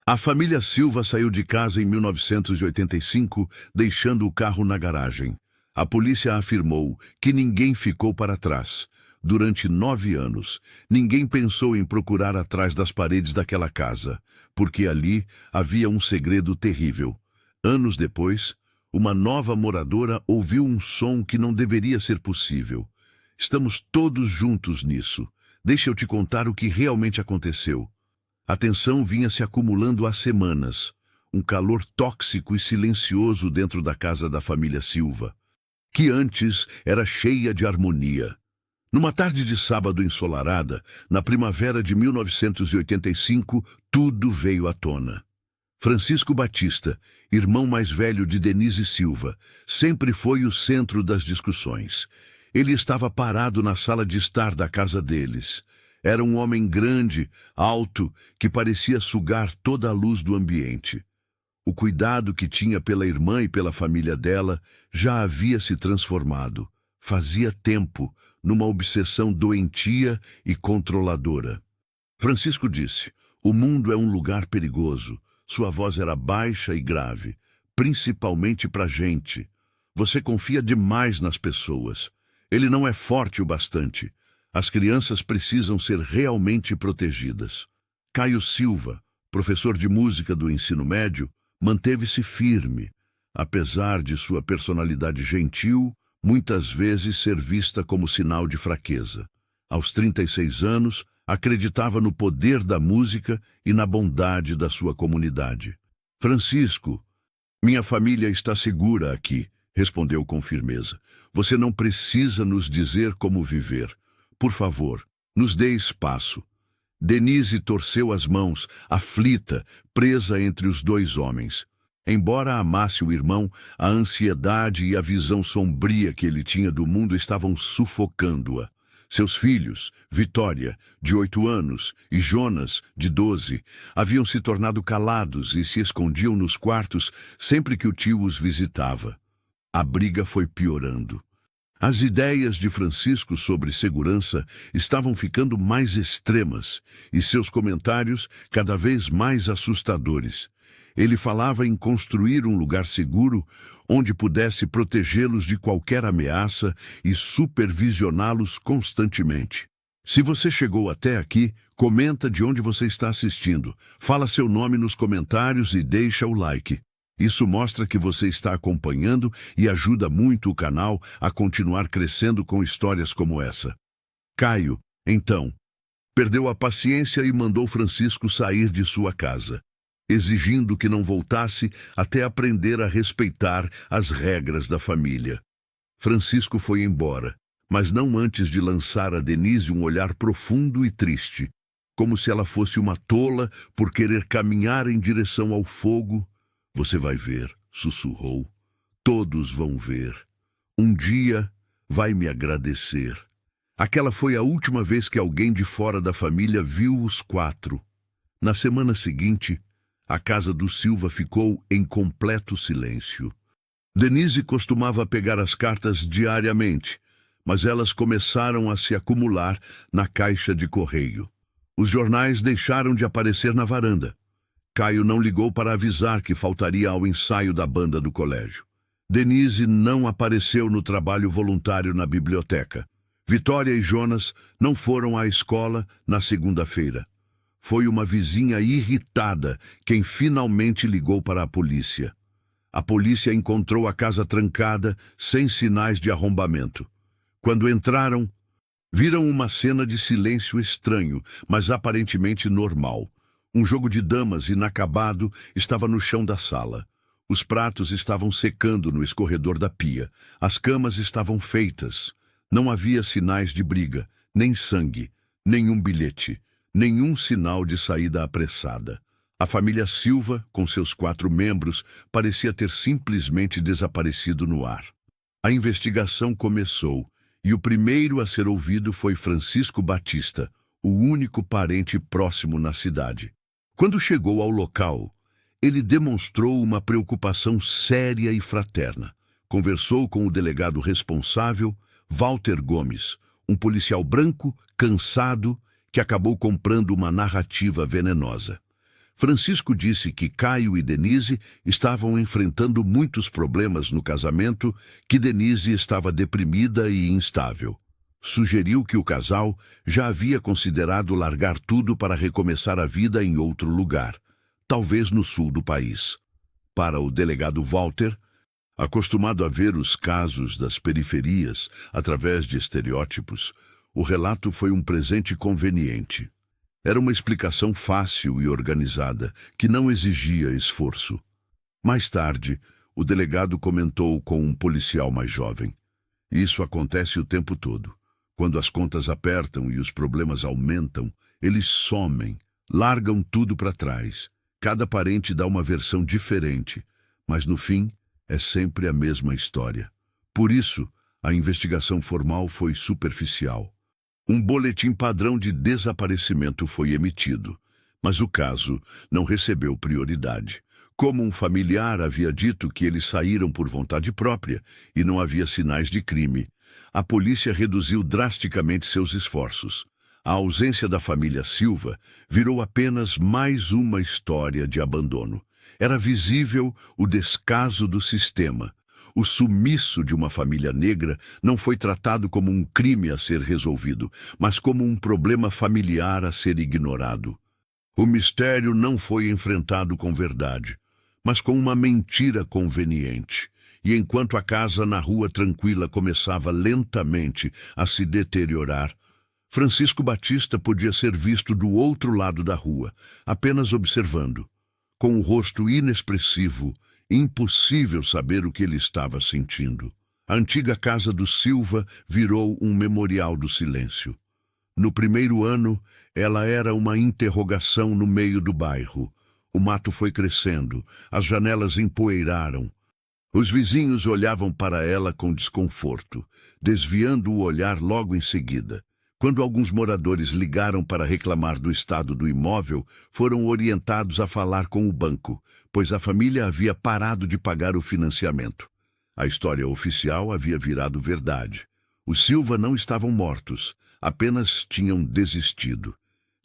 A família Silva saiu de casa em 1985, deixando o carro na garagem. A polícia afirmou que ninguém ficou para trás. Durante 9 anos, ninguém pensou em procurar atrás das paredes daquela casa, porque ali havia um segredo terrível. Anos depois, uma nova moradora ouviu um som que não deveria ser possível. Estamos todos juntos nisso. Deixa eu te contar o que realmente aconteceu. A tensão vinha se acumulando há semanas. Um calor tóxico e silencioso dentro da casa da família Silva, que antes era cheia de harmonia. Numa tarde de sábado ensolarada, na primavera de 1985, tudo veio à tona. Francisco Batista, irmão mais velho de Denise Silva, sempre foi o centro das discussões. Ele estava parado na sala de estar da casa deles. Era um homem grande, alto, que parecia sugar toda a luz do ambiente. O cuidado que tinha pela irmã e pela família dela já havia se transformado, fazia tempo, numa obsessão doentia e controladora. Francisco disse: "O mundo é um lugar perigoso." Sua voz era baixa e grave, principalmente para a gente. "Você confia demais nas pessoas. Ele não é forte o bastante. As crianças precisam ser realmente protegidas." Caio Silva, professor de música do ensino médio, manteve-se firme, apesar de sua personalidade gentil, muitas vezes ser vista como sinal de fraqueza. Aos 36 anos, acreditava no poder da música e na bondade da sua comunidade. "Francisco, minha família está segura aqui", respondeu com firmeza. "Você não precisa nos dizer como viver. Por favor, nos dê espaço." Denise torceu as mãos, aflita, presa entre os dois homens. Embora amasse o irmão, a ansiedade e a visão sombria que ele tinha do mundo estavam sufocando-a. Seus filhos, Vitória, de 8 anos, e Jonas, de 12, haviam se tornado calados e se escondiam nos quartos sempre que o tio os visitava. A briga foi piorando. As ideias de Francisco sobre segurança estavam ficando mais extremas e seus comentários cada vez mais assustadores. Ele falava em construir um lugar seguro onde pudesse protegê-los de qualquer ameaça e supervisioná-los constantemente. Se você chegou até aqui, comenta de onde você está assistindo. Fala seu nome nos comentários e deixa o like. Isso mostra que você está acompanhando e ajuda muito o canal a continuar crescendo com histórias como essa. Caio, então, perdeu a paciência e mandou Francisco sair de sua casa, exigindo que não voltasse até aprender a respeitar as regras da família. Francisco foi embora, mas não antes de lançar a Denise um olhar profundo e triste, como se ela fosse uma tola por querer caminhar em direção ao fogo. "Você vai ver", sussurrou. "Todos vão ver. Um dia vai me agradecer." Aquela foi a última vez que alguém de fora da família viu os 4. Na semana seguinte, a casa do Silva ficou em completo silêncio. Denise costumava pegar as cartas diariamente, mas elas começaram a se acumular na caixa de correio. Os jornais deixaram de aparecer na varanda. Caio não ligou para avisar que faltaria ao ensaio da banda do colégio. Denise não apareceu no trabalho voluntário na biblioteca. Vitória e Jonas não foram à escola na segunda-feira. Foi uma vizinha irritada quem finalmente ligou para a polícia. A polícia encontrou a casa trancada, sem sinais de arrombamento. Quando entraram, viram uma cena de silêncio estranho, mas aparentemente normal. Um jogo de damas inacabado estava no chão da sala. Os pratos estavam secando no escorredor da pia. As camas estavam feitas. Não havia sinais de briga, nem sangue, nenhum bilhete, nenhum sinal de saída apressada. A família Silva, com seus 4 membros, parecia ter simplesmente desaparecido no ar. A investigação começou, e o primeiro a ser ouvido foi Francisco Batista, o único parente próximo na cidade. Quando chegou ao local, ele demonstrou uma preocupação séria e fraterna. Conversou com o delegado responsável, Walter Gomes, um policial branco, cansado, que acabou comprando uma narrativa venenosa. Francisco disse que Caio e Denise estavam enfrentando muitos problemas no casamento, que Denise estava deprimida e instável. Sugeriu que o casal já havia considerado largar tudo para recomeçar a vida em outro lugar, talvez no sul do país. Para o delegado Walter, acostumado a ver os casos das periferias através de estereótipos, o relato foi um presente conveniente. Era uma explicação fácil e organizada, que não exigia esforço. Mais tarde, o delegado comentou com um policial mais jovem. Isso acontece o tempo todo. Quando as contas apertam e os problemas aumentam, eles somem, largam tudo para trás. Cada parente dá uma versão diferente, mas no fim é sempre a mesma história. Por isso, a investigação formal foi superficial. Um boletim padrão de desaparecimento foi emitido, mas o caso não recebeu prioridade. Como um familiar havia dito que eles saíram por vontade própria e não havia sinais de crime, a polícia reduziu drasticamente seus esforços. A ausência da família Silva virou apenas mais uma história de abandono. Era visível o descaso do sistema. O sumiço de uma família negra não foi tratado como um crime a ser resolvido, mas como um problema familiar a ser ignorado. O mistério não foi enfrentado com verdade, mas com uma mentira conveniente. E enquanto a casa na rua tranquila começava lentamente a se deteriorar, Francisco Batista podia ser visto do outro lado da rua, apenas observando. Com o rosto inexpressivo, impossível saber o que ele estava sentindo. A antiga casa do Silva virou um memorial do silêncio. No primeiro ano, ela era uma interrogação no meio do bairro. O mato foi crescendo, as janelas empoeiraram. Os vizinhos olhavam para ela com desconforto, desviando o olhar logo em seguida. Quando alguns moradores ligaram para reclamar do estado do imóvel, foram orientados a falar com o banco, pois a família havia parado de pagar o financiamento. A história oficial havia virado verdade. Os Silva não estavam mortos, apenas tinham desistido.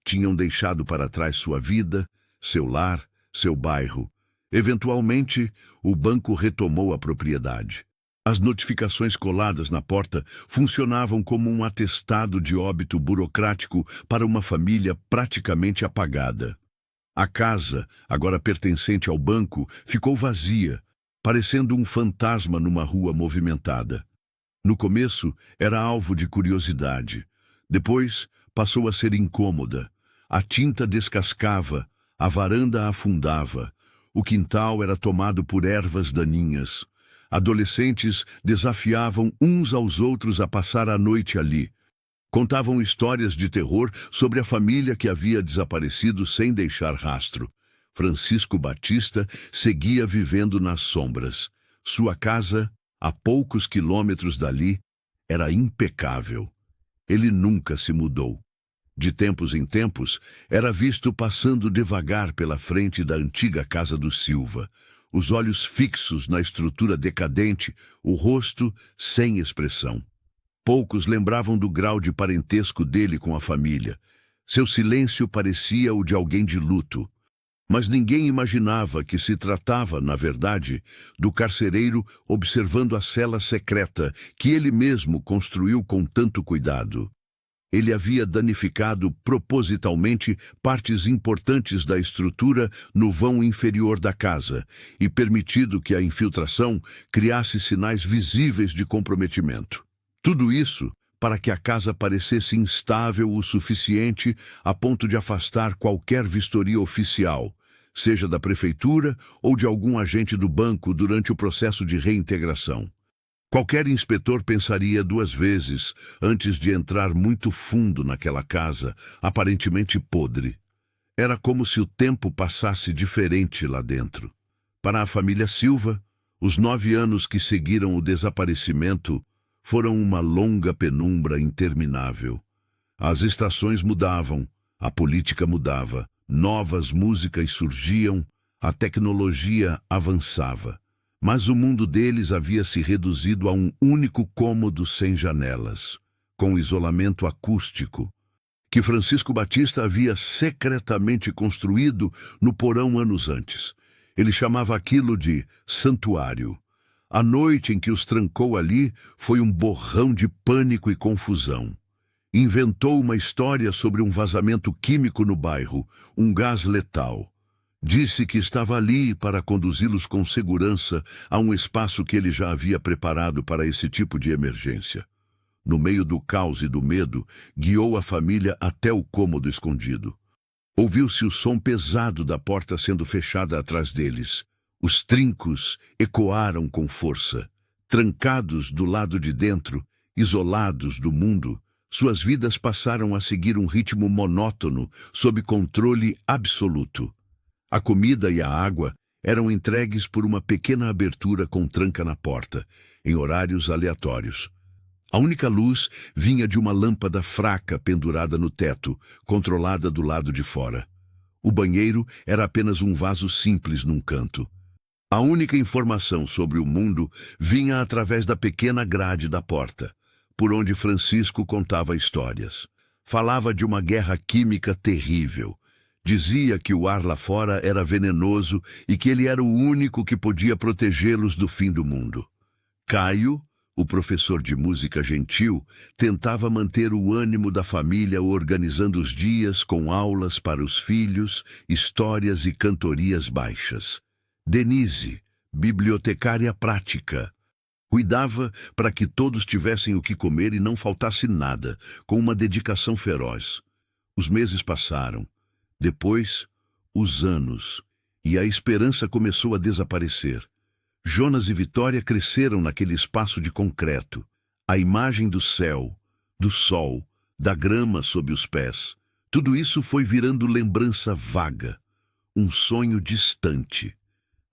Tinham deixado para trás sua vida, seu lar, seu bairro. Eventualmente, o banco retomou a propriedade. As notificações coladas na porta funcionavam como um atestado de óbito burocrático para uma família praticamente apagada. A casa, agora pertencente ao banco, ficou vazia, parecendo um fantasma numa rua movimentada. No começo, era alvo de curiosidade. Depois, passou a ser incômoda. A tinta descascava, a varanda afundava. O quintal era tomado por ervas daninhas. Adolescentes desafiavam uns aos outros a passar a noite ali. Contavam histórias de terror sobre a família que havia desaparecido sem deixar rastro. Francisco Batista seguia vivendo nas sombras. Sua casa, a poucos quilômetros dali, era impecável. Ele nunca se mudou. De tempos em tempos, era visto passando devagar pela frente da antiga casa do Silva, os olhos fixos na estrutura decadente, o rosto sem expressão. Poucos lembravam do grau de parentesco dele com a família. Seu silêncio parecia o de alguém de luto. Mas ninguém imaginava que se tratava, na verdade, do carcereiro observando a cela secreta que ele mesmo construiu com tanto cuidado. Ele havia danificado propositalmente partes importantes da estrutura no vão inferior da casa e permitido que a infiltração criasse sinais visíveis de comprometimento. Tudo isso para que a casa parecesse instável o suficiente a ponto de afastar qualquer vistoria oficial, seja da prefeitura ou de algum agente do banco durante o processo de reintegração. Qualquer inspetor pensaria duas vezes antes de entrar muito fundo naquela casa, aparentemente podre. Era como se o tempo passasse diferente lá dentro. Para a família Silva, os 9 anos que seguiram o desaparecimento foram uma longa penumbra interminável. As estações mudavam, a política mudava, novas músicas surgiam, a tecnologia avançava. Mas o mundo deles havia se reduzido a um único cômodo sem janelas, com isolamento acústico, que Francisco Batista havia secretamente construído no porão anos antes. Ele chamava aquilo de santuário. A noite em que os trancou ali foi um borrão de pânico e confusão. Inventou uma história sobre um vazamento químico no bairro, um gás letal. Disse que estava ali para conduzi-los com segurança a um espaço que ele já havia preparado para esse tipo de emergência. No meio do caos e do medo, guiou a família até o cômodo escondido. Ouviu-se o som pesado da porta sendo fechada atrás deles. Os trincos ecoaram com força. Trancados do lado de dentro, isolados do mundo, suas vidas passaram a seguir um ritmo monótono, sob controle absoluto. A comida e a água eram entregues por uma pequena abertura com tranca na porta, em horários aleatórios. A única luz vinha de uma lâmpada fraca pendurada no teto, controlada do lado de fora. O banheiro era apenas um vaso simples num canto. A única informação sobre o mundo vinha através da pequena grade da porta, por onde Francisco contava histórias. Falava de uma guerra química terrível. Dizia que o ar lá fora era venenoso e que ele era o único que podia protegê-los do fim do mundo. Caio, o professor de música gentil, tentava manter o ânimo da família organizando os dias com aulas para os filhos, histórias e cantorias baixas. Denise, bibliotecária prática, cuidava para que todos tivessem o que comer e não faltasse nada, com uma dedicação feroz. Os meses passaram, depois os anos, e a esperança começou a desaparecer. Jonas e Vitória cresceram naquele espaço de concreto. A imagem do céu, do sol, da grama sob os pés, tudo isso foi virando lembrança vaga, um sonho distante.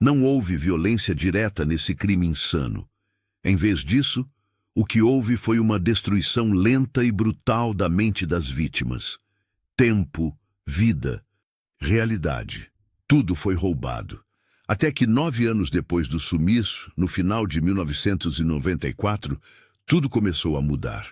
Não houve violência direta nesse crime insano. Em vez disso, o que houve foi uma destruição lenta e brutal da mente das vítimas. Tempo, vida, realidade. Tudo foi roubado. Até que 9 anos depois do sumiço, no final de 1994, tudo começou a mudar.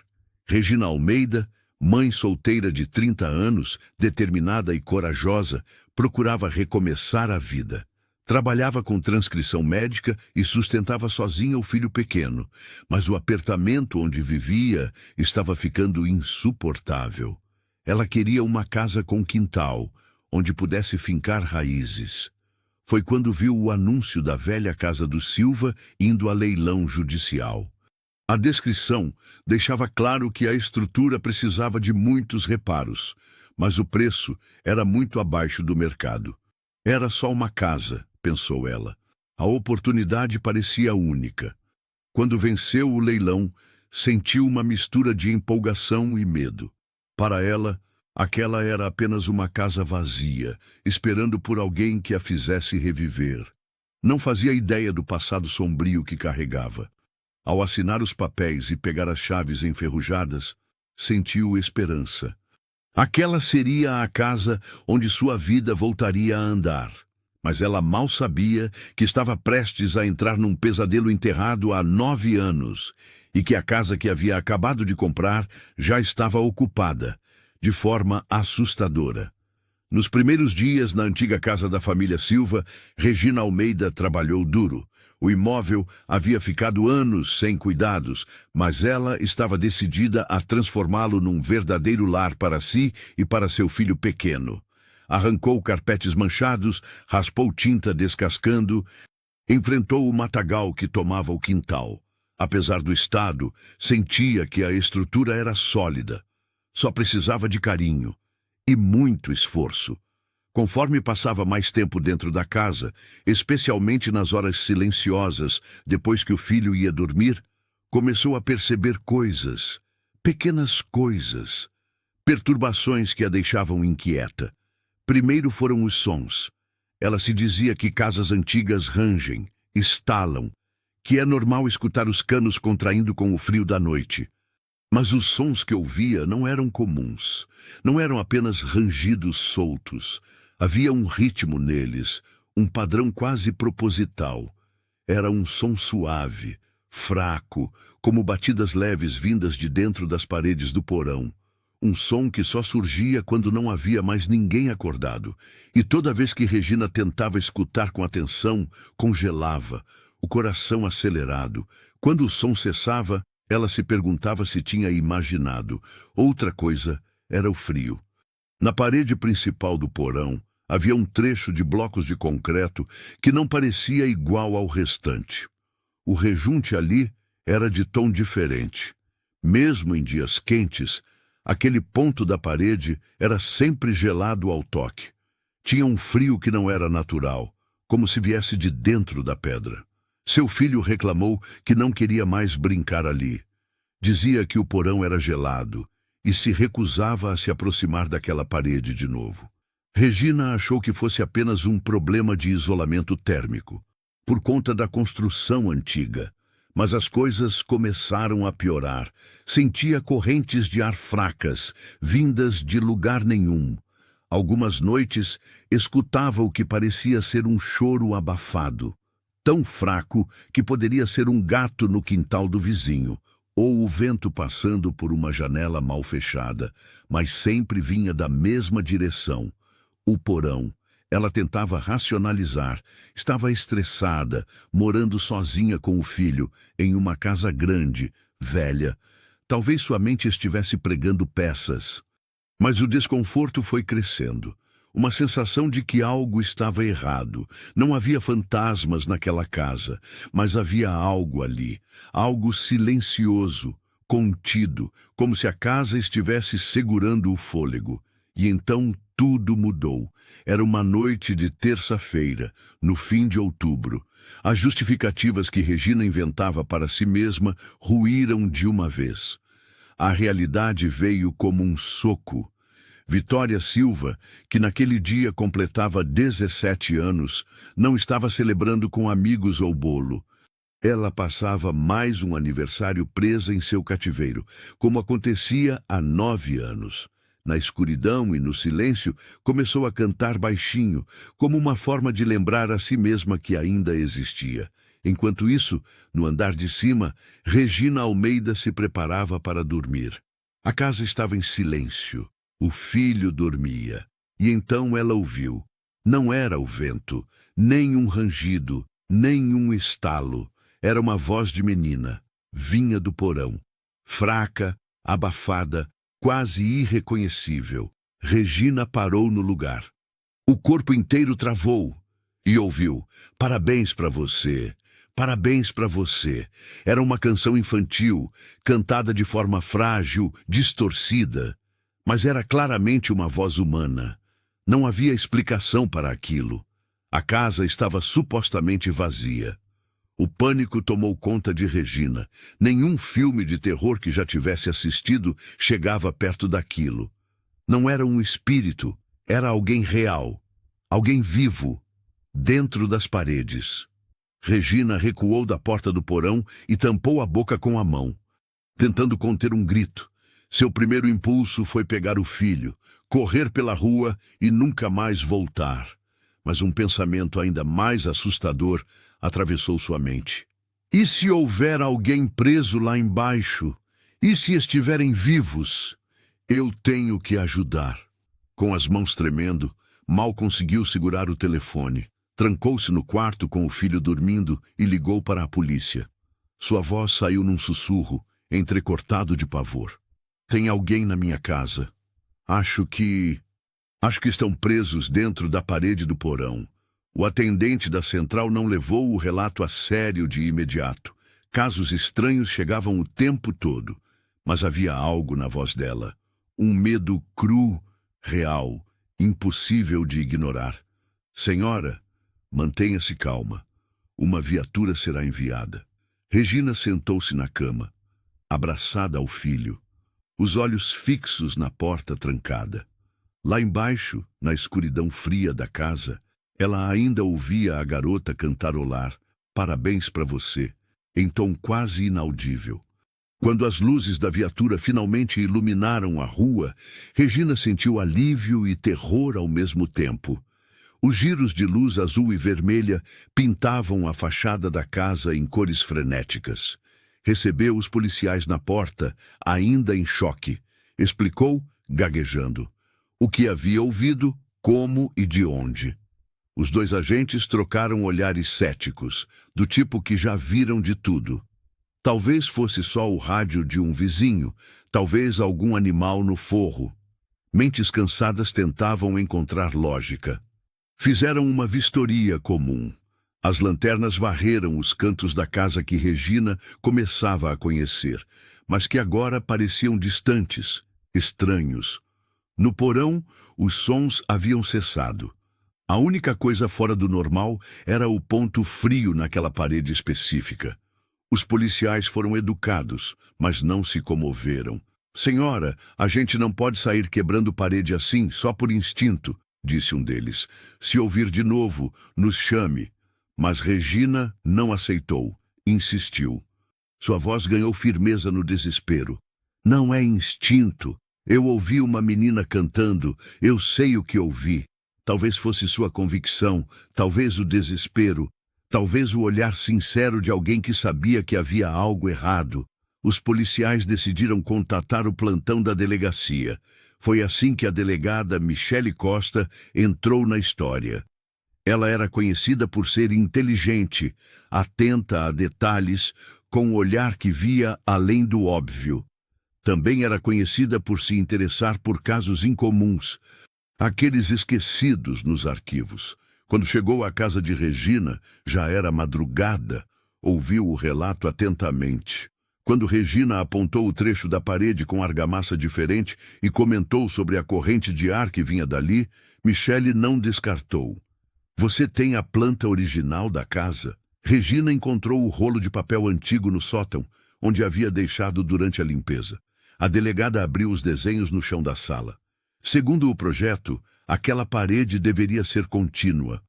Regina Almeida, mãe solteira de 30 anos, determinada e corajosa, procurava recomeçar a vida. Trabalhava com transcrição médica e sustentava sozinha o filho pequeno, mas o apertamento onde vivia estava ficando insuportável. Ela queria uma casa com quintal, onde pudesse fincar raízes. Foi quando viu o anúncio da velha casa do Silva indo a leilão judicial. A descrição deixava claro que a estrutura precisava de muitos reparos, mas o preço era muito abaixo do mercado. Era só uma casa, pensou ela. A oportunidade parecia única. Quando venceu o leilão, sentiu uma mistura de empolgação e medo. Para ela, aquela era apenas uma casa vazia, esperando por alguém que a fizesse reviver. Não fazia ideia do passado sombrio que carregava. Ao assinar os papéis e pegar as chaves enferrujadas, sentiu esperança. Aquela seria a casa onde sua vida voltaria a andar. Mas ela mal sabia que estava prestes a entrar num pesadelo enterrado há 9 anos e que a casa que havia acabado de comprar já estava ocupada, de forma assustadora. Nos primeiros dias na antiga casa da família Silva, Regina Almeida trabalhou duro. O imóvel havia ficado anos sem cuidados, mas ela estava decidida a transformá-lo num verdadeiro lar para si e para seu filho pequeno. Arrancou carpetes manchados, raspou tinta descascando, enfrentou o matagal que tomava o quintal. Apesar do estado, sentia que a estrutura era sólida. Só precisava de carinho e muito esforço. Conforme passava mais tempo dentro da casa, especialmente nas horas silenciosas, depois que o filho ia dormir, começou a perceber coisas, pequenas coisas, perturbações que a deixavam inquieta. Primeiro foram os sons. Ela se dizia que casas antigas rangem, estalam, que é normal escutar os canos contraindo com o frio da noite. Mas os sons que ouvia não eram comuns, não eram apenas rangidos soltos. Havia um ritmo neles, um padrão quase proposital. Era um som suave, fraco, como batidas leves vindas de dentro das paredes do porão. um som que só surgia quando não havia mais ninguém acordado, e toda vez que Regina tentava escutar com atenção, congelava, o coração acelerado. Quando o som cessava, ela se perguntava se tinha imaginado. Outra coisa era o frio. Na parede principal do porão, havia um trecho de blocos de concreto que não parecia igual ao restante. O rejunte ali era de tom diferente. Mesmo em dias quentes, aquele ponto da parede era sempre gelado ao toque. Tinha um frio que não era natural, como se viesse de dentro da pedra. Seu filho reclamou que não queria mais brincar ali. Dizia que o porão era gelado e se recusava a se aproximar daquela parede de novo. Regina achou que fosse apenas um problema de isolamento térmico, por conta da construção antiga. Mas as coisas começaram a piorar. Sentia correntes de ar fracas, vindas de lugar nenhum. Algumas noites, escutava o que parecia ser um choro abafado, tão fraco que poderia ser um gato no quintal do vizinho, ou o vento passando por uma janela mal fechada, mas sempre vinha da mesma direção. O porão. Ela tentava racionalizar. Estava estressada, morando sozinha com o filho, em uma casa grande, velha. Talvez sua mente estivesse pregando peças. Mas o desconforto foi crescendo. Uma sensação de que algo estava errado. Não havia fantasmas naquela casa, mas havia algo ali. Algo silencioso, contido, como se a casa estivesse segurando o fôlego. E então tudo mudou. Era uma noite de terça-feira, no fim de outubro. As justificativas que Regina inventava para si mesma ruíram de uma vez. A realidade veio como um soco. Vitória Silva, que naquele dia completava 17 anos, não estava celebrando com amigos ou bolo. Ela passava mais um aniversário presa em seu cativeiro, como acontecia há 9 anos. Na escuridão e no silêncio, começou a cantar baixinho, como uma forma de lembrar a si mesma que ainda existia. Enquanto isso, no andar de cima, Regina Almeida se preparava para dormir. A casa estava em silêncio. O filho dormia. E então ela ouviu. Não era o vento, nem um rangido, nem um estalo. Era uma voz de menina. Vinha do porão. Fraca, abafada, quase irreconhecível. Regina parou no lugar. O corpo inteiro travou e ouviu: "Parabéns para você, parabéns para você." Era uma canção infantil, cantada de forma frágil, distorcida, mas era claramente uma voz humana. Não havia explicação para aquilo. A casa estava supostamente vazia. O pânico tomou conta de Regina. Nenhum filme de terror que já tivesse assistido chegava perto daquilo. Não era um espírito, era alguém real, alguém vivo, dentro das paredes. Regina recuou da porta do porão e tampou a boca com a mão, tentando conter um grito. Seu primeiro impulso foi pegar o filho, correr pela rua e nunca mais voltar. Mas um pensamento ainda mais assustador atravessou sua mente. E se houver alguém preso lá embaixo? E se estiverem vivos? Eu tenho que ajudar. Com as mãos tremendo, mal conseguiu segurar o telefone. Trancou-se no quarto com o filho dormindo e ligou para a polícia. Sua voz saiu num sussurro, entrecortado de pavor. Tem alguém na minha casa. Acho que estão presos dentro da parede do porão. O atendente da central não levou o relato a sério de imediato. Casos estranhos chegavam o tempo todo, mas havia algo na voz dela. Um medo cru, real, impossível de ignorar. Senhora, mantenha-se calma. Uma viatura será enviada. Regina sentou-se na cama, abraçada ao filho, os olhos fixos na porta trancada. Lá embaixo, na escuridão fria da casa, ela ainda ouvia a garota cantarolar "Parabéns para você", em tom quase inaudível. Quando as luzes da viatura finalmente iluminaram a rua, Regina sentiu alívio e terror ao mesmo tempo. Os giros de luz azul e vermelha pintavam a fachada da casa em cores frenéticas. Recebeu os policiais na porta, ainda em choque. explicou, gaguejando. O que havia ouvido, como e de onde. Os dois agentes trocaram olhares céticos, do tipo que já viram de tudo. Talvez fosse só o rádio de um vizinho, talvez algum animal no forro. Mentes cansadas tentavam encontrar lógica. Fizeram uma vistoria comum. As lanternas varreram os cantos da casa que Regina começava a conhecer, mas que agora pareciam distantes, estranhos. No porão, os sons haviam cessado. A única coisa fora do normal era o ponto frio naquela parede específica. Os policiais foram educados, mas não se comoveram. Senhora, a gente não pode sair quebrando parede assim, só por instinto, disse um deles. Se ouvir de novo, nos chame. Mas Regina não aceitou, insistiu. Sua voz ganhou firmeza no desespero. Não é instinto. Eu ouvi uma menina cantando, eu sei o que ouvi. Talvez fosse sua convicção, talvez o desespero, talvez o olhar sincero de alguém que sabia que havia algo errado. Os policiais decidiram contatar o plantão da delegacia. Foi assim que a delegada Michele Costa entrou na história. Ela era conhecida por ser inteligente, atenta a detalhes, com um olhar que via além do óbvio. Também era conhecida por se interessar por casos incomuns, aqueles esquecidos nos arquivos. Quando chegou à casa de Regina, já era madrugada, ouviu o relato atentamente. Quando Regina apontou o trecho da parede com argamassa diferente e comentou sobre a corrente de ar que vinha dali, Michele não descartou. Você tem a planta original da casa? Regina encontrou o rolo de papel antigo no sótão, onde havia deixado durante a limpeza. A delegada abriu os desenhos no chão da sala. Segundo o projeto, aquela parede deveria ser contínua.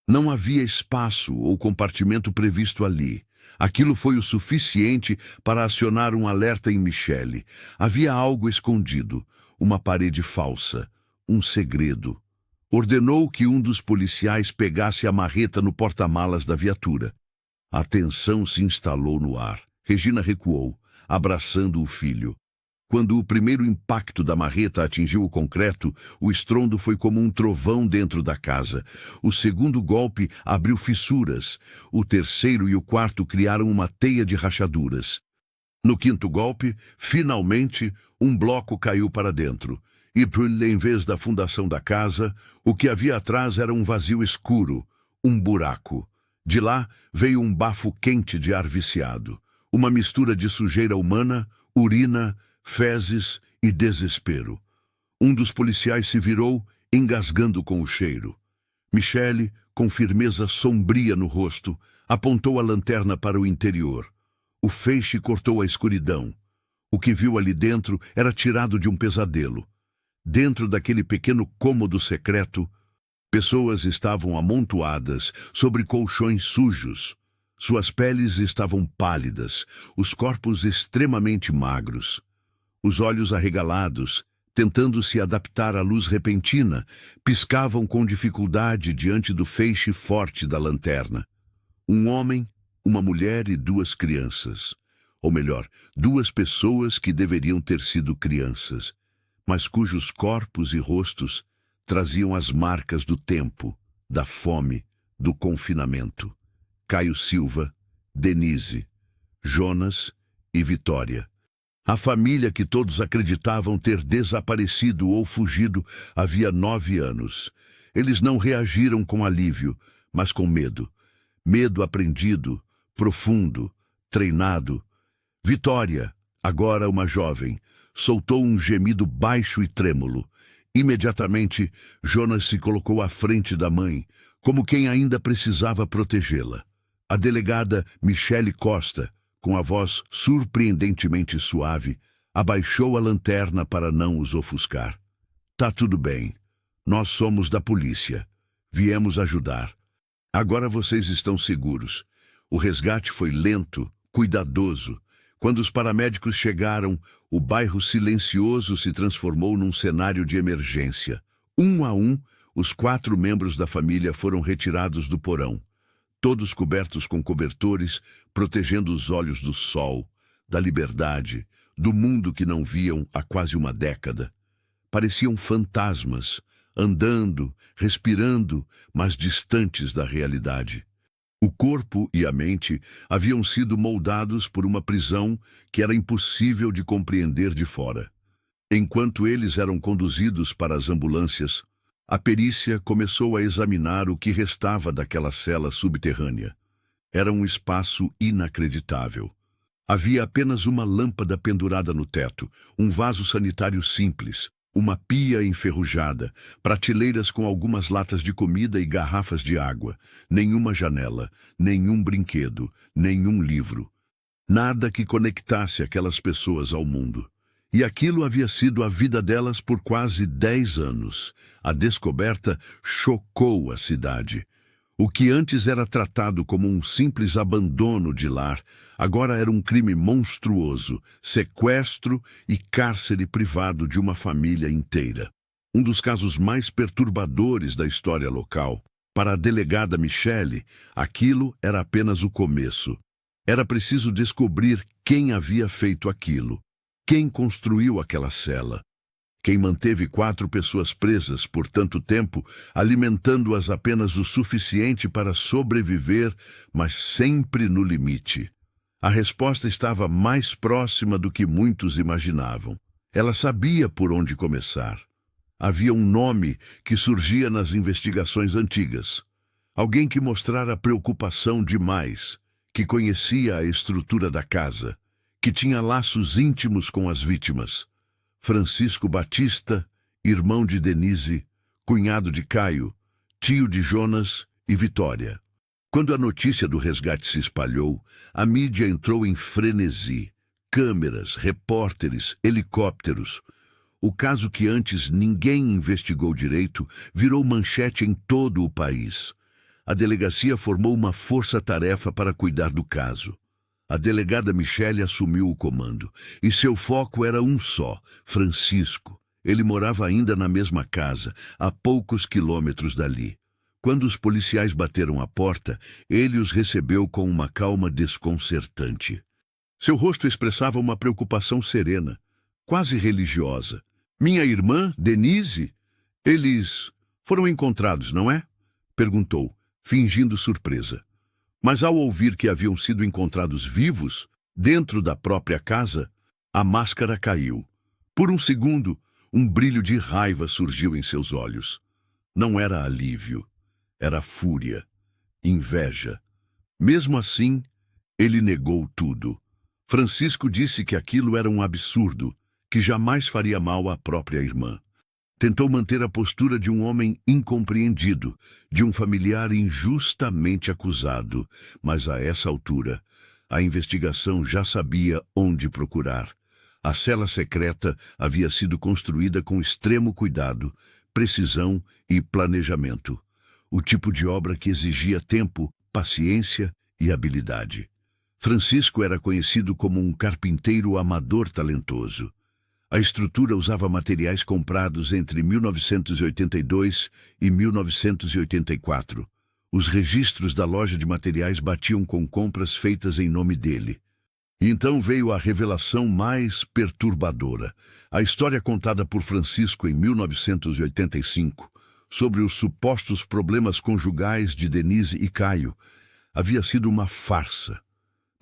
Não havia espaço ou compartimento previsto ali. Aquilo foi o suficiente para acionar um alerta em Michele. Havia algo escondido, uma parede falsa, um segredo. Ordenou que um dos policiais pegasse a marreta no porta-malas da viatura. A tensão se instalou no ar. Regina recuou, abraçando o filho. Quando o primeiro impacto da marreta atingiu o concreto, o estrondo foi como um trovão dentro da casa. O segundo golpe abriu fissuras. O terceiro e o quarto criaram uma teia de rachaduras. No quinto golpe, finalmente, um bloco caiu para dentro. E, em vez da fundação da casa, o que havia atrás era um vazio escuro, um buraco. De lá veio um bafo quente de ar viciado, uma mistura de sujeira humana, urina, fezes e desespero. Um dos policiais se virou, engasgando com o cheiro. Michele, com firmeza sombria no rosto, apontou a lanterna para o interior. O feixe cortou a escuridão. O que viu ali dentro era tirado de um pesadelo. Dentro daquele pequeno cômodo secreto, pessoas estavam amontoadas sobre colchões sujos. Suas peles estavam pálidas, os corpos extremamente magros. Os olhos arregalados, tentando se adaptar à luz repentina, piscavam com dificuldade diante do feixe forte da lanterna. Um homem, uma mulher e duas crianças. Ou melhor, duas pessoas que deveriam ter sido crianças, mas cujos corpos e rostos traziam as marcas do tempo, da fome, do confinamento. Caio Silva, Denise, Jonas e Vitória. A família que todos acreditavam ter desaparecido ou fugido havia 9 anos. Eles não reagiram com alívio, mas com medo. Medo aprendido, profundo, treinado. Vitória, agora uma jovem, soltou um gemido baixo e trêmulo. Imediatamente, Jonas se colocou à frente da mãe, como quem ainda precisava protegê-la. A delegada Michele Costa, com a voz surpreendentemente suave, abaixou a lanterna para não os ofuscar. Tá tudo bem. Nós somos da polícia. Viemos ajudar. Agora vocês estão seguros. O resgate foi lento, cuidadoso. Quando os paramédicos chegaram, o bairro silencioso se transformou num cenário de emergência. Um a um, os 4 membros da família foram retirados do porão. Todos cobertos com cobertores, protegendo os olhos do sol, da liberdade, do mundo que não viam há quase uma década. Pareciam fantasmas, andando, respirando, mas distantes da realidade. O corpo e a mente haviam sido moldados por uma prisão que era impossível de compreender de fora. Enquanto eles eram conduzidos para as ambulâncias, a perícia começou a examinar o que restava daquela cela subterrânea. Era um espaço inacreditável. Havia apenas uma lâmpada pendurada no teto, um vaso sanitário simples, uma pia enferrujada, prateleiras com algumas latas de comida e garrafas de água, nenhuma janela, nenhum brinquedo, nenhum livro. Nada que conectasse aquelas pessoas ao mundo. E aquilo havia sido a vida delas por quase 10 anos. A descoberta chocou a cidade. O que antes era tratado como um simples abandono de lar, agora era um crime monstruoso, sequestro e cárcere privado de uma família inteira. Um dos casos mais perturbadores da história local. Para a delegada Michele, aquilo era apenas o começo. Era preciso descobrir quem havia feito aquilo, quem construiu aquela cela. Quem manteve 4 pessoas presas por tanto tempo, alimentando-as apenas o suficiente para sobreviver, mas sempre no limite. A resposta estava mais próxima do que muitos imaginavam. Ela sabia por onde começar. Havia um nome que surgia nas investigações antigas. Alguém que mostrara preocupação demais, que conhecia a estrutura da casa, que tinha laços íntimos com as vítimas. Francisco Batista, irmão de Denise, cunhado de Caio, tio de Jonas e Vitória. Quando a notícia do resgate se espalhou, a mídia entrou em frenesi. Câmeras, repórteres, helicópteros. O caso que antes ninguém investigou direito virou manchete em todo o país. A delegacia formou uma força-tarefa para cuidar do caso. A delegada Michele assumiu o comando, e seu foco era um só, Francisco. Ele morava ainda na mesma casa, a poucos quilômetros dali. Quando os policiais bateram à porta, ele os recebeu com uma calma desconcertante. Seu rosto expressava uma preocupação serena, quase religiosa. Minha irmã, Denise? Eles foram encontrados, não é? Perguntou, fingindo surpresa. Mas ao ouvir que haviam sido encontrados vivos, dentro da própria casa, a máscara caiu. Por um segundo, um brilho de raiva surgiu em seus olhos. Não era alívio, era fúria, inveja. Mesmo assim, ele negou tudo. Francisco disse que aquilo era um absurdo, que jamais faria mal à própria irmã. Tentou manter a postura de um homem incompreendido, de um familiar injustamente acusado, mas a essa altura, a investigação já sabia onde procurar. A cela secreta havia sido construída com extremo cuidado, precisão e planejamento. O tipo de obra que exigia tempo, paciência e habilidade. Francisco era conhecido como um carpinteiro amador talentoso. A estrutura usava materiais comprados entre 1982 e 1984. Os registros da loja de materiais batiam com compras feitas em nome dele. E então veio a revelação mais perturbadora. A história contada por Francisco em 1985, sobre os supostos problemas conjugais de Denise e Caio, havia sido uma farsa.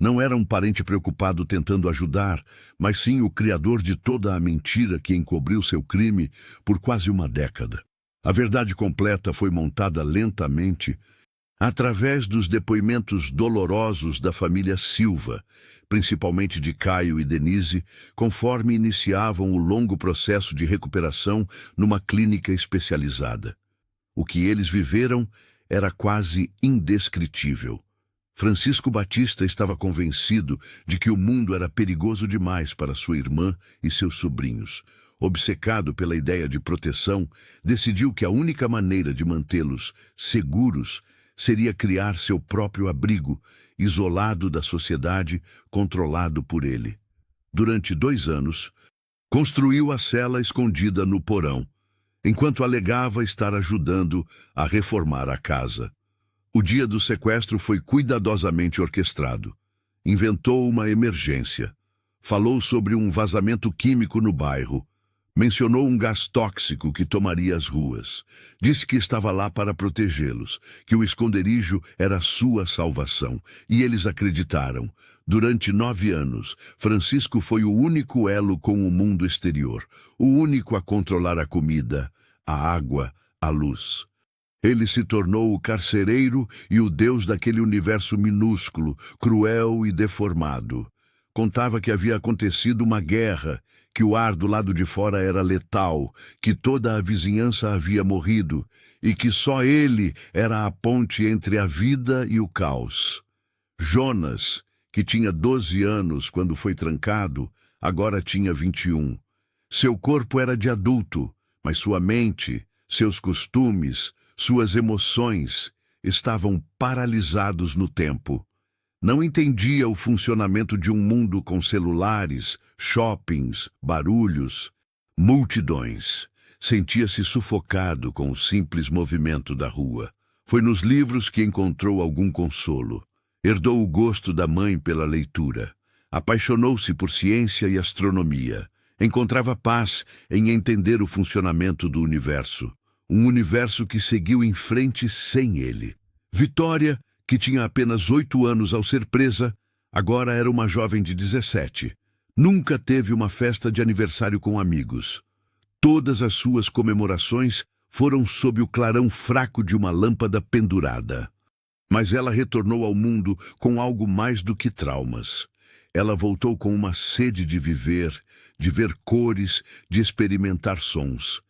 Não era um parente preocupado tentando ajudar, mas sim o criador de toda a mentira que encobriu seu crime por quase uma década. A verdade completa foi montada lentamente através dos depoimentos dolorosos da família Silva, principalmente de Caio e Denise, conforme iniciavam o longo processo de recuperação numa clínica especializada. O que eles viveram era quase indescritível. Francisco Batista estava convencido de que o mundo era perigoso demais para sua irmã e seus sobrinhos. Obcecado pela ideia de proteção, decidiu que a única maneira de mantê-los seguros seria criar seu próprio abrigo, isolado da sociedade, controlado por ele. Durante 2 anos, construiu a cela escondida no porão, enquanto alegava estar ajudando a reformar a casa. O dia do sequestro foi cuidadosamente orquestrado. Inventou uma emergência. Falou sobre um vazamento químico no bairro. Mencionou um gás tóxico que tomaria as ruas. Disse que estava lá para protegê-los, que o esconderijo era sua salvação. E eles acreditaram. Durante 9 anos, Francisco foi o único elo com o mundo exterior, o único a controlar a comida, a água, a luz. Ele se tornou o carcereiro e o deus daquele universo minúsculo, cruel e deformado. Contava que havia acontecido uma guerra, que o ar do lado de fora era letal, que toda a vizinhança havia morrido e que só ele era a ponte entre a vida e o caos. Jonas, que tinha 12 anos quando foi trancado, agora tinha 21. Seu corpo era de adulto, mas sua mente, seus costumes, suas emoções estavam paralisados no tempo. Não entendia o funcionamento de um mundo com celulares, shoppings, barulhos, multidões. Sentia-se sufocado com o simples movimento da rua. Foi nos livros que encontrou algum consolo. Herdou o gosto da mãe pela leitura. Apaixonou-se por ciência e astronomia. Encontrava paz em entender o funcionamento do universo. Um universo que seguiu em frente sem ele. Vitória, que tinha apenas 8 anos ao ser presa, agora era uma jovem de 17. Nunca teve uma festa de aniversário com amigos. Todas as suas comemorações foram sob o clarão fraco de uma lâmpada pendurada. Mas ela retornou ao mundo com algo mais do que traumas. Ela voltou com uma sede de viver, de ver cores, de experimentar sons.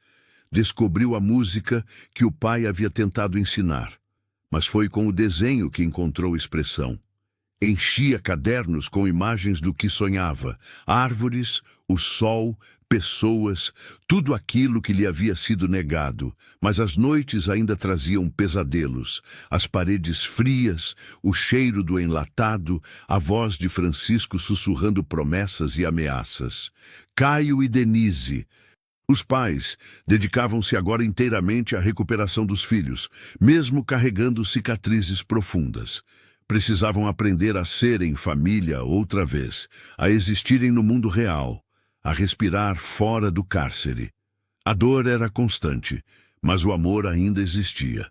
Descobriu a música que o pai havia tentado ensinar. Mas foi com o desenho que encontrou expressão. Enchia cadernos com imagens do que sonhava, árvores, o sol, pessoas, tudo aquilo que lhe havia sido negado, mas as noites ainda traziam pesadelos, as paredes frias, o cheiro do enlatado, a voz de Francisco sussurrando promessas e ameaças. Caio e Denise. Os pais dedicavam-se agora inteiramente à recuperação dos filhos, mesmo carregando cicatrizes profundas. Precisavam aprender a serem família outra vez, a existirem no mundo real, a respirar fora do cárcere. A dor era constante, mas o amor ainda existia.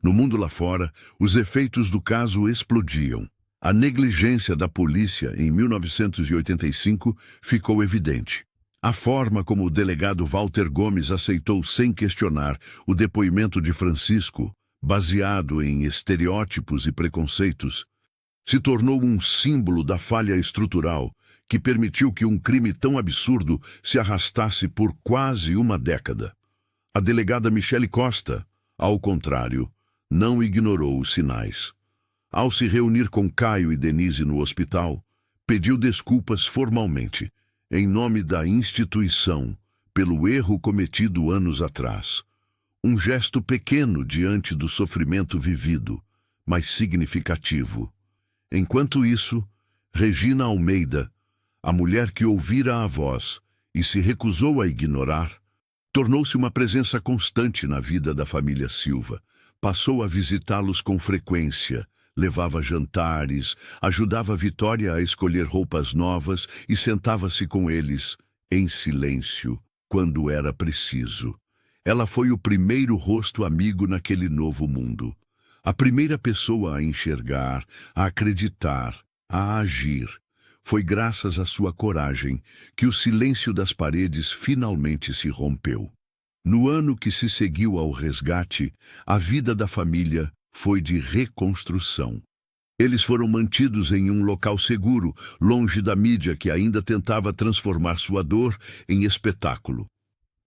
No mundo lá fora, os efeitos do caso explodiam. A negligência da polícia em 1985 ficou evidente. A forma como o delegado Walter Gomes aceitou sem questionar o depoimento de Francisco, baseado em estereótipos e preconceitos, se tornou um símbolo da falha estrutural que permitiu que um crime tão absurdo se arrastasse por quase uma década. A delegada Michele Costa, ao contrário, não ignorou os sinais. Ao se reunir com Caio e Denise no hospital, pediu desculpas formalmente, em nome da instituição, pelo erro cometido anos atrás. Um gesto pequeno diante do sofrimento vivido, mas significativo. Enquanto isso, Regina Almeida, a mulher que ouvira a voz e se recusou a ignorar, tornou-se uma presença constante na vida da família Silva. Passou a visitá-los com frequência, levava jantares, ajudava Vitória a escolher roupas novas e sentava-se com eles, em silêncio, quando era preciso. Ela foi o primeiro rosto amigo naquele novo mundo. A primeira pessoa a enxergar, a acreditar, a agir. Foi graças à sua coragem que o silêncio das paredes finalmente se rompeu. No ano que se seguiu ao resgate, a vida da família foi de reconstrução. Eles foram mantidos em um local seguro, longe da mídia que ainda tentava transformar sua dor em espetáculo.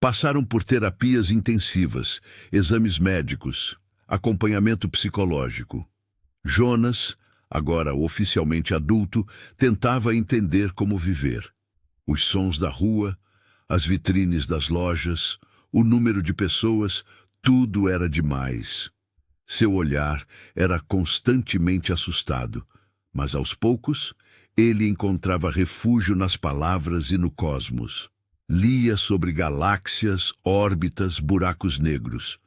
Passaram por terapias intensivas, exames médicos, acompanhamento psicológico. Jonas, agora oficialmente adulto, tentava entender como viver. Os sons da rua, as vitrines das lojas, o número de pessoas, tudo era demais. Seu olhar era constantemente assustado, mas aos poucos ele encontrava refúgio nas palavras e no cosmos. Lia sobre galáxias, órbitas, buracos negros.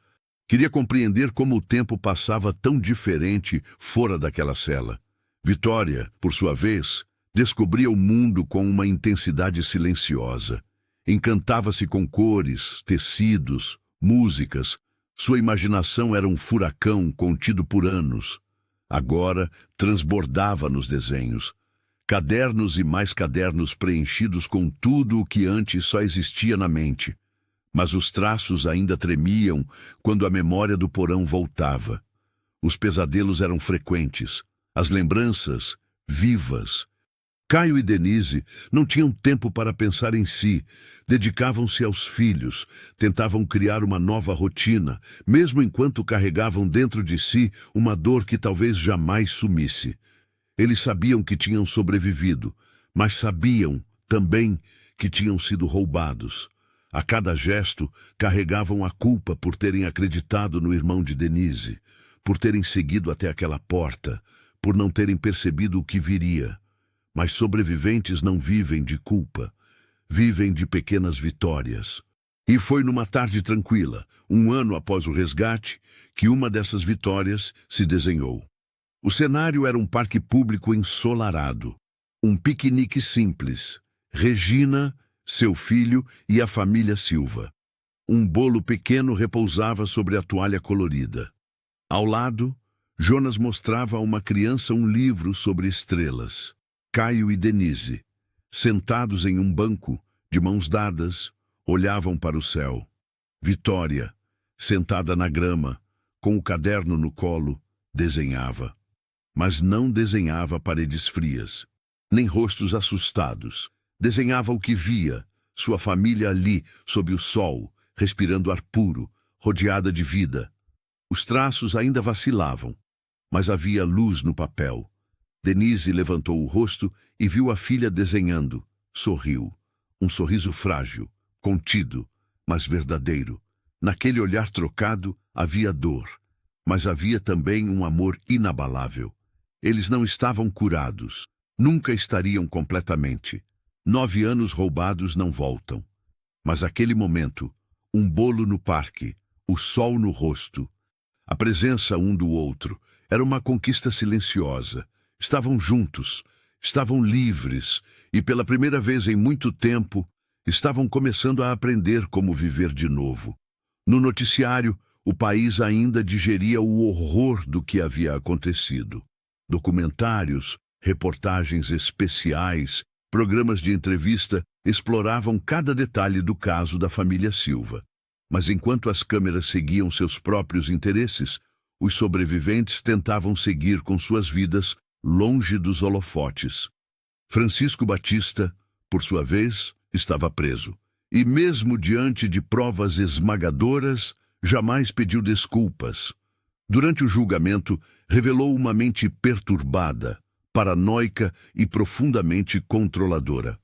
Queria compreender como o tempo passava tão diferente fora daquela cela. Vitória, por sua vez, Descobria o mundo com uma intensidade silenciosa. Encantava-se com cores, tecidos, músicas. Sua imaginação era um furacão contido por anos. Agora transbordava nos desenhos. Cadernos e mais cadernos preenchidos com tudo o que antes só existia na mente. Mas os traços ainda tremiam quando a memória do porão voltava. Os pesadelos eram frequentes, as lembranças vivas. Caio e Denise não tinham tempo para pensar em si, dedicavam-se aos filhos, tentavam criar uma nova rotina, mesmo enquanto carregavam dentro de si uma dor que talvez jamais sumisse. Eles sabiam que tinham sobrevivido, mas sabiam também que tinham sido roubados. A cada gesto, carregavam a culpa por terem acreditado no irmão de Denise, por terem seguido até aquela porta, por não terem percebido o que viria. Mas sobreviventes não vivem de culpa, vivem de pequenas vitórias. E foi numa tarde tranquila, 1 ano após o resgate, que uma dessas vitórias se desenhou. O cenário era um parque público ensolarado. Um piquenique simples. Regina, seu filho e a família Silva. Um bolo pequeno repousava sobre a toalha colorida. Ao lado, Jonas mostrava a uma criança um livro sobre estrelas. Caio e Denise, sentados em um banco, de mãos dadas, olhavam para o céu. Vitória, sentada na grama, com o caderno no colo, desenhava. Mas não desenhava paredes frias, nem rostos assustados. Desenhava o que via, sua família ali, sob o sol, respirando ar puro, rodeada de vida. Os traços ainda vacilavam, mas havia luz no papel. Denise levantou o rosto e viu a filha desenhando. Sorriu. Um sorriso frágil, contido, mas verdadeiro. Naquele olhar trocado havia dor, mas havia também um amor inabalável. Eles não estavam curados. Nunca estariam completamente. 9 anos roubados não voltam. Mas aquele momento, um bolo no parque, o sol no rosto, a presença um do outro, era uma conquista silenciosa. Estavam juntos, estavam livres e, pela primeira vez em muito tempo, estavam começando a aprender como viver de novo. No noticiário, o país ainda digeria o horror do que havia acontecido. Documentários, reportagens especiais, programas de entrevista exploravam cada detalhe do caso da família Silva. Mas enquanto as câmeras seguiam seus próprios interesses, os sobreviventes tentavam seguir com suas vidas longe dos holofotes. Francisco Batista, por sua vez, estava preso. E mesmo diante de provas esmagadoras, jamais pediu desculpas. Durante o julgamento, revelou uma mente perturbada, paranoica e profundamente controladora.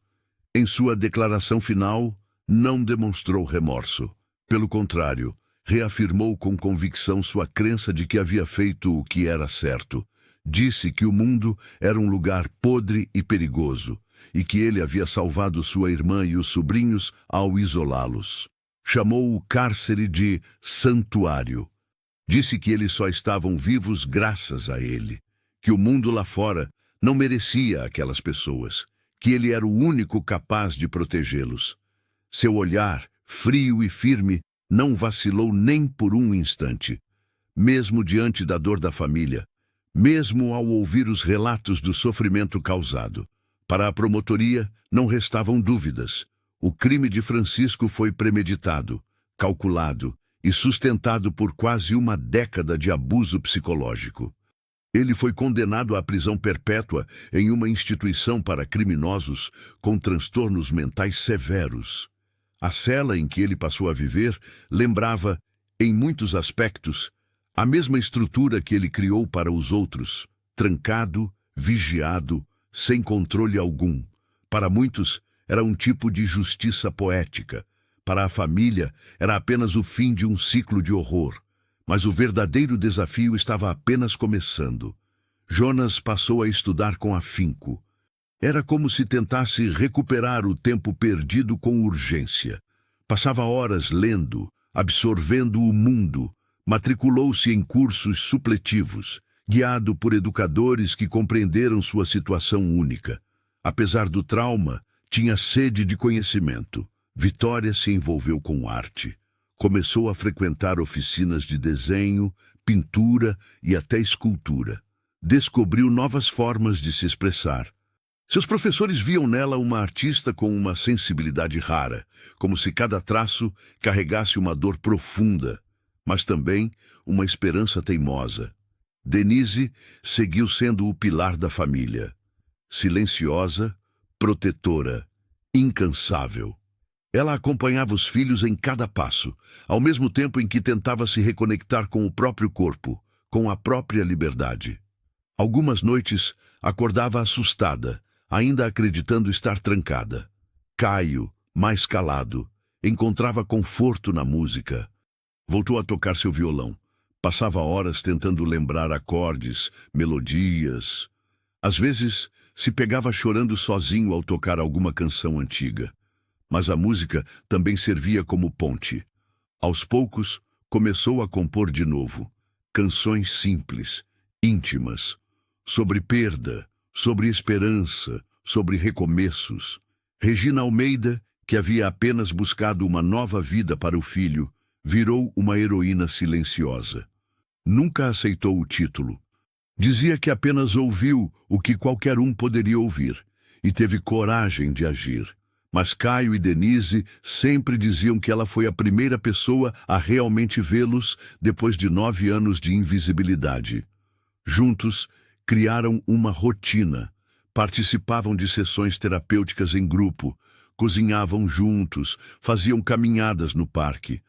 Em sua declaração final, não demonstrou remorso. Pelo contrário, reafirmou com convicção sua crença de que havia feito o que era certo. Disse que o mundo era um lugar podre e perigoso, e que ele havia salvado sua irmã e os sobrinhos ao isolá-los. Chamou o cárcere de santuário. Disse que eles só estavam vivos graças a ele, que o mundo lá fora não merecia aquelas pessoas, que ele era o único capaz de protegê-los. Seu olhar, frio e firme, não vacilou nem por um instante. Mesmo diante da dor da família, mesmo ao ouvir os relatos do sofrimento causado, para a promotoria não restavam dúvidas. O crime de Francisco foi premeditado, calculado e sustentado por quase uma década de abuso psicológico. Ele foi condenado à prisão perpétua em uma instituição para criminosos com transtornos mentais severos. A cela em que ele passou a viver lembrava, em muitos aspectos, a mesma estrutura que ele criou para os outros, trancado, vigiado, sem controle algum. Para muitos, era um tipo de justiça poética. Para a família, era apenas o fim de um ciclo de horror. Mas o verdadeiro desafio estava apenas começando. Jonas passou a estudar com afinco. Era como se tentasse recuperar o tempo perdido com urgência. Passava horas lendo, absorvendo o mundo. Matriculou-se em cursos supletivos, guiado por educadores que compreenderam sua situação única. Apesar do trauma, tinha sede de conhecimento. Vitória se envolveu com arte. Começou a frequentar oficinas de desenho, pintura e até escultura. Descobriu novas formas de se expressar. Seus professores viam nela uma artista com uma sensibilidade rara, como se cada traço carregasse uma dor profunda, mas também uma esperança teimosa. Denise seguiu sendo o pilar da família. Silenciosa, protetora, incansável. Ela acompanhava os filhos em cada passo, ao mesmo tempo em que tentava se reconectar com o próprio corpo, com a própria liberdade. Algumas noites acordava assustada, ainda acreditando estar trancada. Caio, mais calado, encontrava conforto na música. Voltou a tocar seu violão. Passava horas tentando lembrar acordes, melodias. Às vezes, se pegava chorando sozinho ao tocar alguma canção antiga. Mas a música também servia como ponte. Aos poucos, começou a compor de novo. Canções simples, íntimas, sobre perda, sobre esperança, sobre recomeços. Regina Almeida, que havia apenas buscado uma nova vida para o filho, virou uma heroína silenciosa. Nunca aceitou o título. Dizia que apenas ouviu o que qualquer um poderia ouvir e teve coragem de agir. Mas Caio e Denise sempre diziam que ela foi a primeira pessoa a realmente vê-los depois de 9 anos de invisibilidade. Juntos, criaram uma rotina, participavam de sessões terapêuticas em grupo, cozinhavam juntos, faziam caminhadas no parque.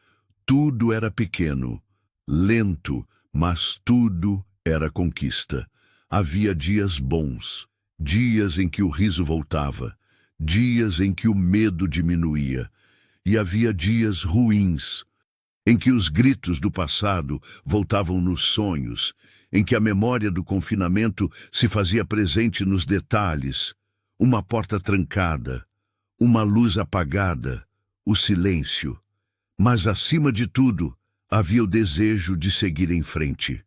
Tudo era pequeno, lento, mas tudo era conquista. Havia dias bons, dias em que o riso voltava, dias em que o medo diminuía, e havia dias ruins, em que os gritos do passado voltavam nos sonhos, em que a memória do confinamento se fazia presente nos detalhes, uma porta trancada, uma luz apagada, o silêncio. Mas, acima de tudo, havia o desejo de seguir em frente.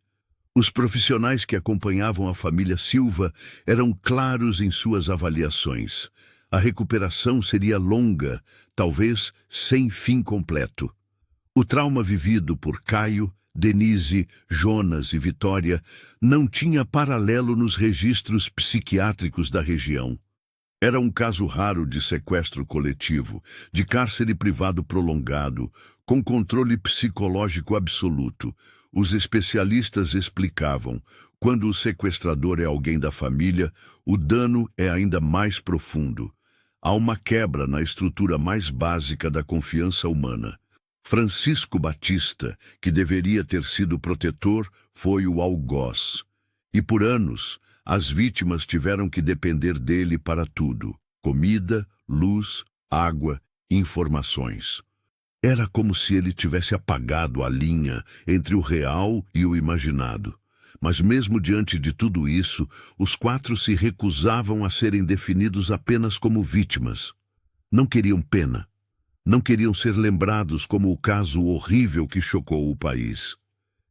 Os profissionais que acompanhavam a família Silva eram claros em suas avaliações. A recuperação seria longa, talvez sem fim completo. O trauma vivido por Caio, Denise, Jonas e Vitória não tinha paralelo nos registros psiquiátricos da região. Era um caso raro de sequestro coletivo, de cárcere privado prolongado, com controle psicológico absoluto. Os especialistas explicavam: quando o sequestrador é alguém da família, o dano é ainda mais profundo. Há uma quebra na estrutura mais básica da confiança humana. Francisco Batista, que deveria ter sido protetor, foi o algoz. E por anos, as vítimas tiveram que depender dele para tudo: comida, luz, água, informações. Era como se ele tivesse apagado a linha entre o real e o imaginado. Mas mesmo diante de tudo isso, os 4 se recusavam a serem definidos apenas como vítimas. Não queriam pena. Não queriam ser lembrados como o caso horrível que chocou o país.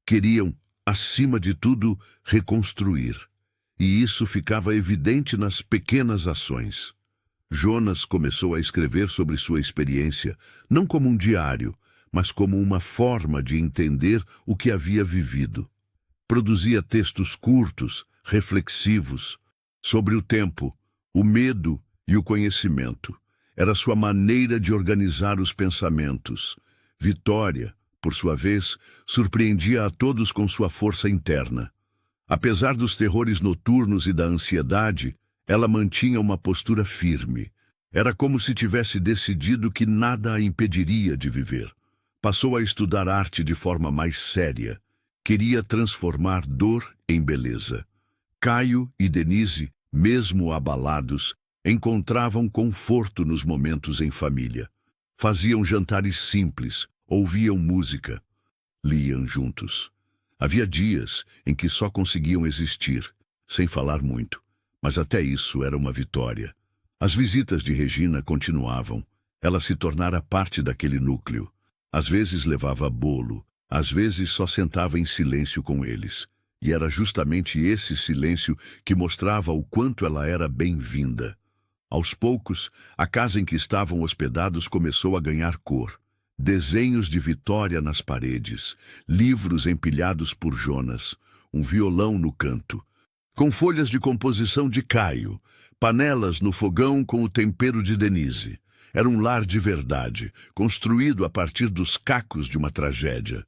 Queriam, acima de tudo, reconstruir. E isso ficava evidente nas pequenas ações. Jonas começou a escrever sobre sua experiência, não como um diário, mas como uma forma de entender o que havia vivido. Produzia textos curtos, reflexivos, sobre o tempo, o medo e o conhecimento. Era sua maneira de organizar os pensamentos. Vitória, por sua vez, surpreendia a todos com sua força interna. Apesar dos terrores noturnos e da ansiedade, ela mantinha uma postura firme. Era como se tivesse decidido que nada a impediria de viver. Passou a estudar arte de forma mais séria. Queria transformar dor em beleza. Caio e Denise, mesmo abalados, encontravam conforto nos momentos em família. Faziam jantares simples, ouviam música, liam juntos. Havia dias em que só conseguiam existir, sem falar muito, mas até isso era uma vitória. As visitas de Regina continuavam. Ela se tornara parte daquele núcleo. Às vezes levava bolo, às vezes só sentava em silêncio com eles. E era justamente esse silêncio que mostrava o quanto ela era bem-vinda. Aos poucos, a casa em que estavam hospedados começou a ganhar cor. Desenhos de Vitória nas paredes, livros empilhados por Jonas, um violão no canto, com folhas de composição de Caio, panelas no fogão com o tempero de Denise. Era um lar de verdade, construído a partir dos cacos de uma tragédia.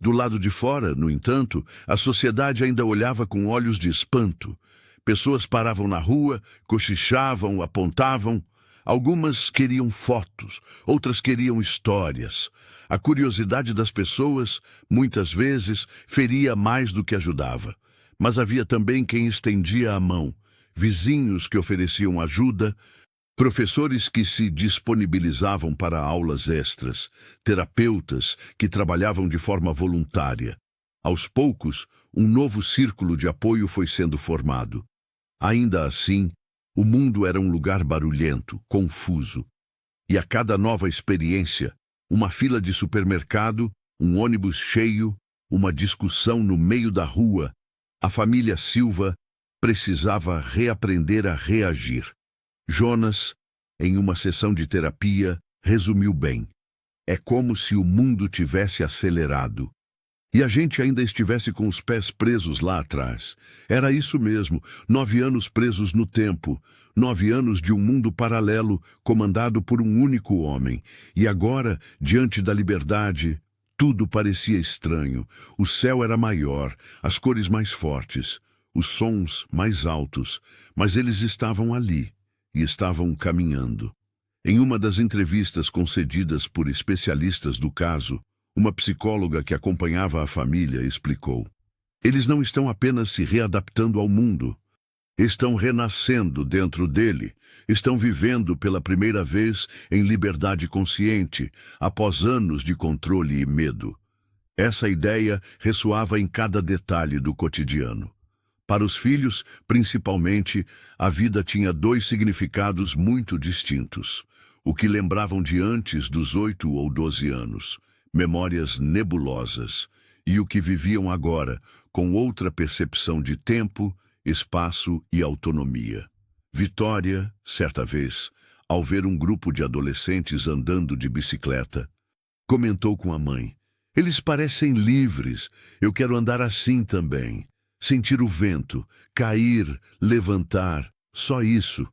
Do lado de fora, no entanto, a sociedade ainda olhava com olhos de espanto. Pessoas paravam na rua, cochichavam, apontavam. Algumas queriam fotos, outras queriam histórias. A curiosidade das pessoas, muitas vezes, feria mais do que ajudava. Mas havia também quem estendia a mão, vizinhos que ofereciam ajuda, professores que se disponibilizavam para aulas extras, terapeutas que trabalhavam de forma voluntária. Aos poucos, um novo círculo de apoio foi sendo formado. Ainda assim, o mundo era um lugar barulhento, confuso. E a cada nova experiência, uma fila de supermercado, um ônibus cheio, uma discussão no meio da rua, a família Silva precisava reaprender a reagir. Jonas, em uma sessão de terapia, resumiu bem. É como se o mundo tivesse acelerado. E a gente ainda estivesse com os pés presos lá atrás. Era isso mesmo, 9 anos presos no tempo, 9 anos de um mundo paralelo comandado por um único homem. E agora, diante da liberdade, tudo parecia estranho. O céu era maior, as cores mais fortes, os sons mais altos, mas eles estavam ali e estavam caminhando. Em uma das entrevistas concedidas por especialistas do caso, uma psicóloga que acompanhava a família explicou: eles não estão apenas se readaptando ao mundo, estão renascendo dentro dele, estão vivendo pela primeira vez em liberdade consciente, após anos de controle e medo. Essa ideia ressoava em cada detalhe do cotidiano. Para os filhos, principalmente, a vida tinha 2 significados muito distintos. O que lembravam de antes dos 8 ou 12 anos, memórias nebulosas, e o que viviam agora, com outra percepção de tempo, espaço e autonomia. Vitória, certa vez, ao ver um grupo de adolescentes andando de bicicleta, comentou com a mãe: eles parecem livres, eu quero andar assim também. Sentir o vento, cair, levantar, só isso.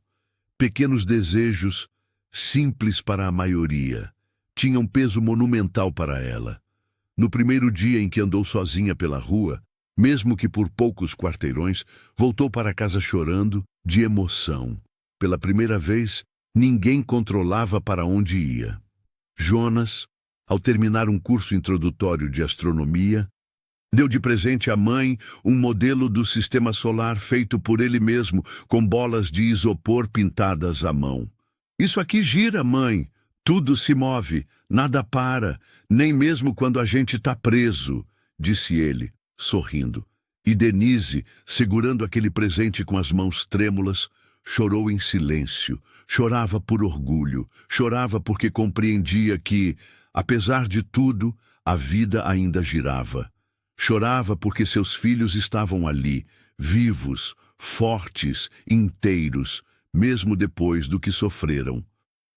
Pequenos desejos, simples para a maioria, tinham peso monumental para ela. No primeiro dia em que andou sozinha pela rua, mesmo que por poucos quarteirões, voltou para casa chorando, de emoção. Pela primeira vez, ninguém controlava para onde ia. Jonas, ao terminar um curso introdutório de astronomia, deu de presente à mãe um modelo do sistema solar feito por ele mesmo, com bolas de isopor pintadas à mão. Isso aqui gira, mãe. Tudo se move, nada para, nem mesmo quando a gente está preso, disse ele, sorrindo. E Denise, segurando aquele presente com as mãos trêmulas, chorou em silêncio. Chorava por orgulho, chorava porque compreendia que, apesar de tudo, a vida ainda girava. Chorava porque seus filhos estavam ali, vivos, fortes, inteiros, mesmo depois do que sofreram.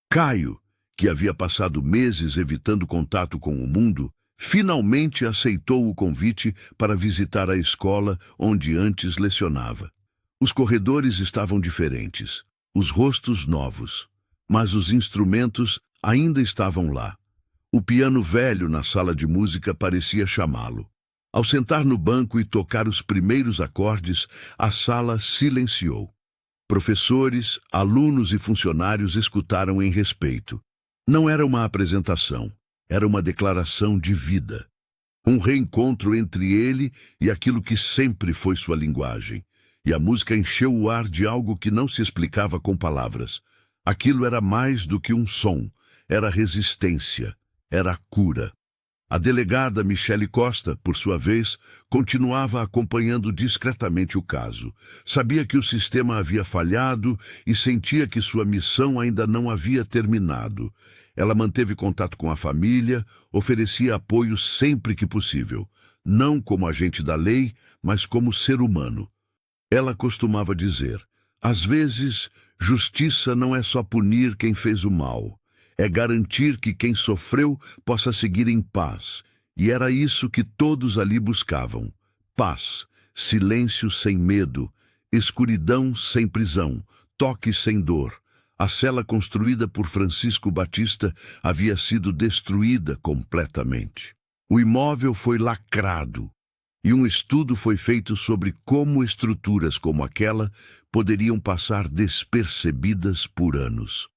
Caio, que havia passado meses evitando contato com o mundo, finalmente aceitou o convite para visitar a escola onde antes lecionava. Os corredores estavam diferentes, os rostos novos, mas os instrumentos ainda estavam lá. O piano velho na sala de música parecia chamá-lo. Ao sentar no banco e tocar os primeiros acordes, a sala silenciou. Professores, alunos e funcionários escutaram em respeito. Não era uma apresentação, era uma declaração de vida. Um reencontro entre ele e aquilo que sempre foi sua linguagem. E a música encheu o ar de algo que não se explicava com palavras. Aquilo era mais do que um som, era resistência, era cura. A delegada Michele Costa, por sua vez, continuava acompanhando discretamente o caso. Sabia que o sistema havia falhado e sentia que sua missão ainda não havia terminado. Ela manteve contato com a família, oferecia apoio sempre que possível, não como agente da lei, mas como ser humano. Ela costumava dizer: Às vezes, justiça não é só punir quem fez o mal, é garantir que quem sofreu possa seguir em paz. E era isso que todos ali buscavam: paz, silêncio sem medo, escuridão sem prisão, toque sem dor. A cela construída por Francisco Batista havia sido destruída completamente. O imóvel foi lacrado e um estudo foi feito sobre como estruturas como aquela poderiam passar despercebidas por anos.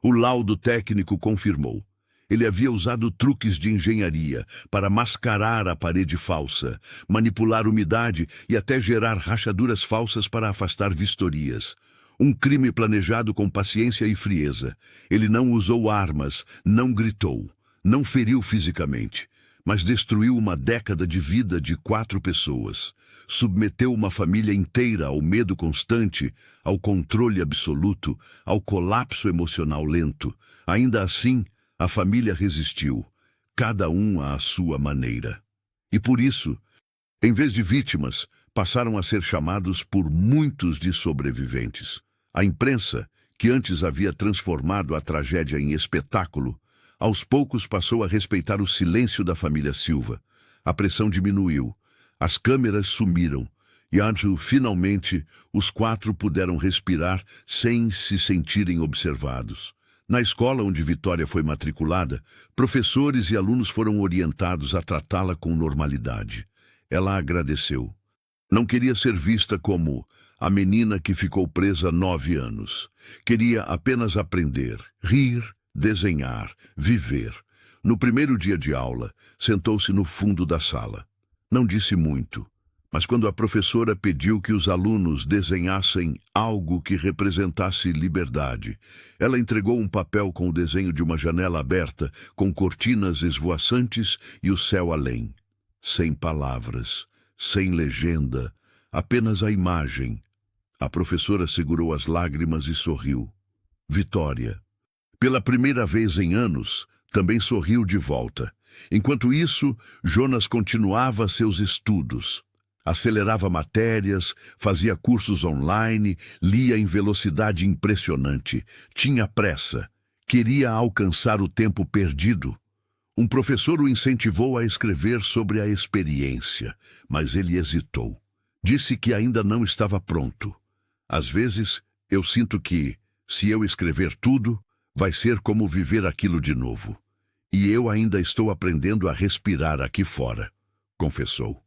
O laudo técnico confirmou. Ele havia usado truques de engenharia para mascarar a parede falsa, manipular umidade e até gerar rachaduras falsas para afastar vistorias. Um crime planejado com paciência e frieza. Ele não usou armas, não gritou, não feriu fisicamente, mas destruiu uma década de vida de 4 pessoas. Submeteu uma família inteira ao medo constante, ao controle absoluto, ao colapso emocional lento. Ainda assim, a família resistiu, cada um à sua maneira. E por isso, em vez de vítimas, passaram a ser chamados por muitos de sobreviventes. A imprensa, que antes havia transformado a tragédia em espetáculo, aos poucos passou a respeitar o silêncio da família Silva. A pressão diminuiu, as câmeras sumiram, e finalmente os 4 puderam respirar sem se sentirem observados. Na escola onde Vitória foi matriculada, professores e alunos foram orientados a tratá-la com normalidade. Ela agradeceu. Não queria ser vista como a menina que ficou presa 9 anos. Queria apenas aprender, rir, desenhar, viver. No primeiro dia de aula, sentou-se no fundo da sala. Não disse muito, mas quando a professora pediu que os alunos desenhassem algo que representasse liberdade, ela entregou um papel com o desenho de uma janela aberta, com cortinas esvoaçantes e o céu além. Sem palavras, sem legenda, apenas a imagem. A professora segurou as lágrimas e sorriu. Vitória, pela primeira vez em anos, também sorriu de volta. Enquanto isso, Jonas continuava seus estudos. Acelerava matérias, fazia cursos online, lia em velocidade impressionante. Tinha pressa. Queria alcançar o tempo perdido. Um professor o incentivou a escrever sobre a experiência, mas ele hesitou. Disse que ainda não estava pronto. Às vezes, eu sinto que, se eu escrever tudo, vai ser como viver aquilo de novo. E eu ainda estou aprendendo a respirar aqui fora, confessou.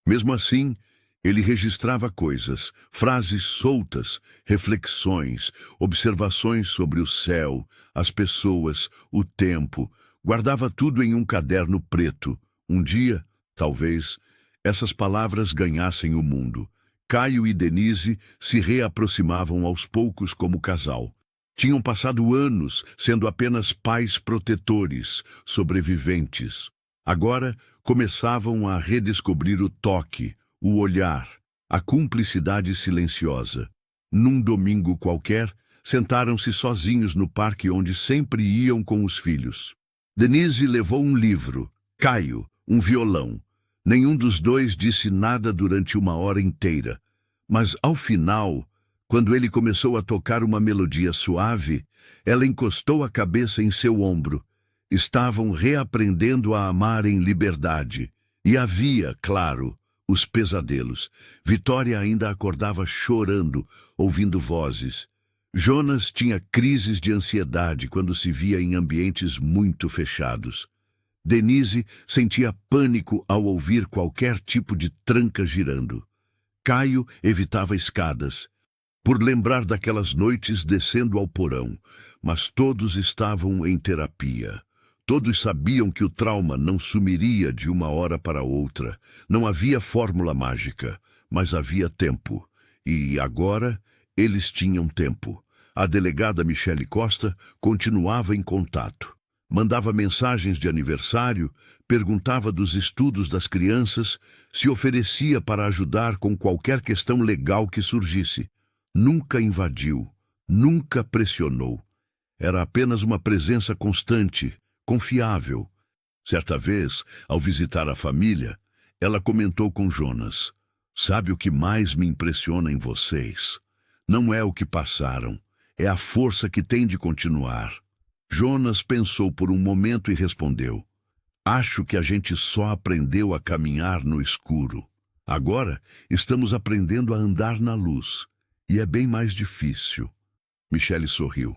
Mesmo assim, ele registrava coisas, frases soltas, reflexões, observações sobre o céu, as pessoas, o tempo. Guardava tudo em um caderno preto. Um dia, talvez, essas palavras ganhassem o mundo. Caio e Denise se reaproximavam aos poucos como casal. Tinham passado anos sendo apenas pais protetores, sobreviventes. Agora começavam a redescobrir o toque, o olhar, a cumplicidade silenciosa. Num domingo qualquer, sentaram-se sozinhos no parque onde sempre iam com os filhos. Denise levou um livro, Caio, um violão. Nenhum dos dois disse nada durante 1 hora inteira. Mas, ao final, quando ele começou a tocar uma melodia suave, ela encostou a cabeça em seu ombro. Estavam reaprendendo a amar em liberdade. E havia, claro, os pesadelos. Vitória ainda acordava chorando, ouvindo vozes. Jonas tinha crises de ansiedade quando se via em ambientes muito fechados. Denise sentia pânico ao ouvir qualquer tipo de tranca girando. Caio evitava escadas, por lembrar daquelas noites descendo ao porão, mas todos estavam em terapia. Todos sabiam que o trauma não sumiria de 1 hora para outra. Não havia fórmula mágica, mas havia tempo. E agora eles tinham tempo. A delegada Michele Costa continuava em contato. Mandava mensagens de aniversário, perguntava dos estudos das crianças, se oferecia para ajudar com qualquer questão legal que surgisse. Nunca invadiu, nunca pressionou. Era apenas uma presença constante, confiável. Certa vez, ao visitar a família, ela comentou com Jonas: "Sabe o que mais me impressiona em vocês? Não é o que passaram, é a força que tem de continuar. Jonas pensou por um momento e respondeu: acho que a gente só aprendeu a caminhar no escuro. Agora estamos aprendendo a andar na luz, e é bem mais difícil. Michele sorriu,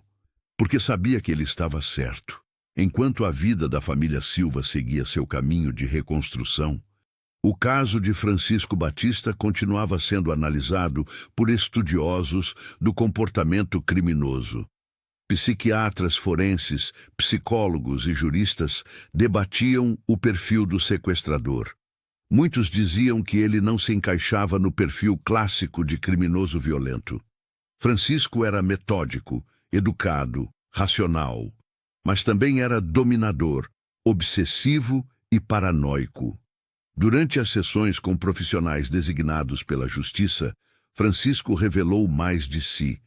porque sabia que ele estava certo. Enquanto a vida da família Silva seguia seu caminho de reconstrução, o caso de Francisco Batista continuava sendo analisado por estudiosos do comportamento criminoso. Psiquiatras forenses, psicólogos e juristas debatiam o perfil do sequestrador. Muitos diziam que ele não se encaixava no perfil clássico de criminoso violento. Francisco era metódico, educado, racional, mas também era dominador, obsessivo e paranoico. Durante as sessões com profissionais designados pela justiça, Francisco revelou mais de si.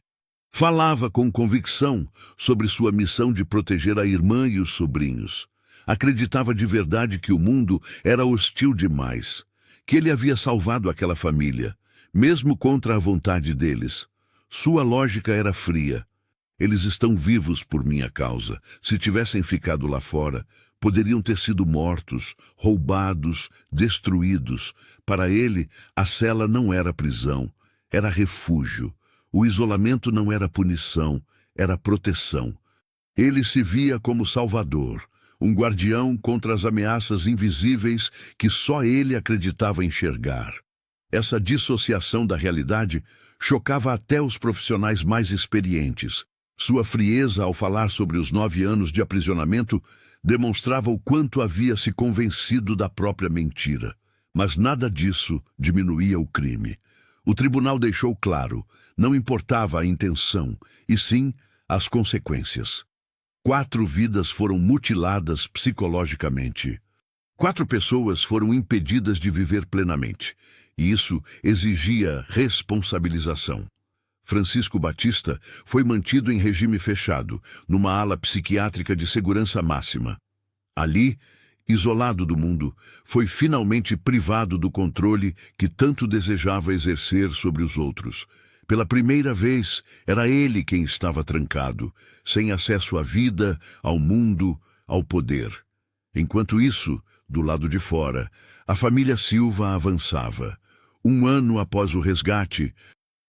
Falava com convicção sobre sua missão de proteger a irmã e os sobrinhos. Acreditava de verdade que o mundo era hostil demais, que ele havia salvado aquela família, mesmo contra a vontade deles. Sua lógica era fria. Eles estão vivos por minha causa. Se tivessem ficado lá fora, poderiam ter sido mortos, roubados, destruídos. Para ele, a cela não era prisão, era refúgio. O isolamento não era punição, era proteção. Ele se via como salvador, um guardião contra as ameaças invisíveis que só ele acreditava enxergar. Essa dissociação da realidade chocava até os profissionais mais experientes. Sua frieza ao falar sobre os 9 anos de aprisionamento demonstrava o quanto havia se convencido da própria mentira. Mas nada disso diminuía o crime. O tribunal deixou claro, não importava a intenção, e sim as consequências. 4 vidas foram mutiladas psicologicamente. 4 pessoas foram impedidas de viver plenamente, e isso exigia responsabilização. Francisco Batista foi mantido em regime fechado, numa ala psiquiátrica de segurança máxima. Ali, isolado do mundo, foi finalmente privado do controle que tanto desejava exercer sobre os outros. Pela primeira vez, era ele quem estava trancado, sem acesso à vida, ao mundo, ao poder. Enquanto isso, do lado de fora, a família Silva avançava. 1 ano após o resgate,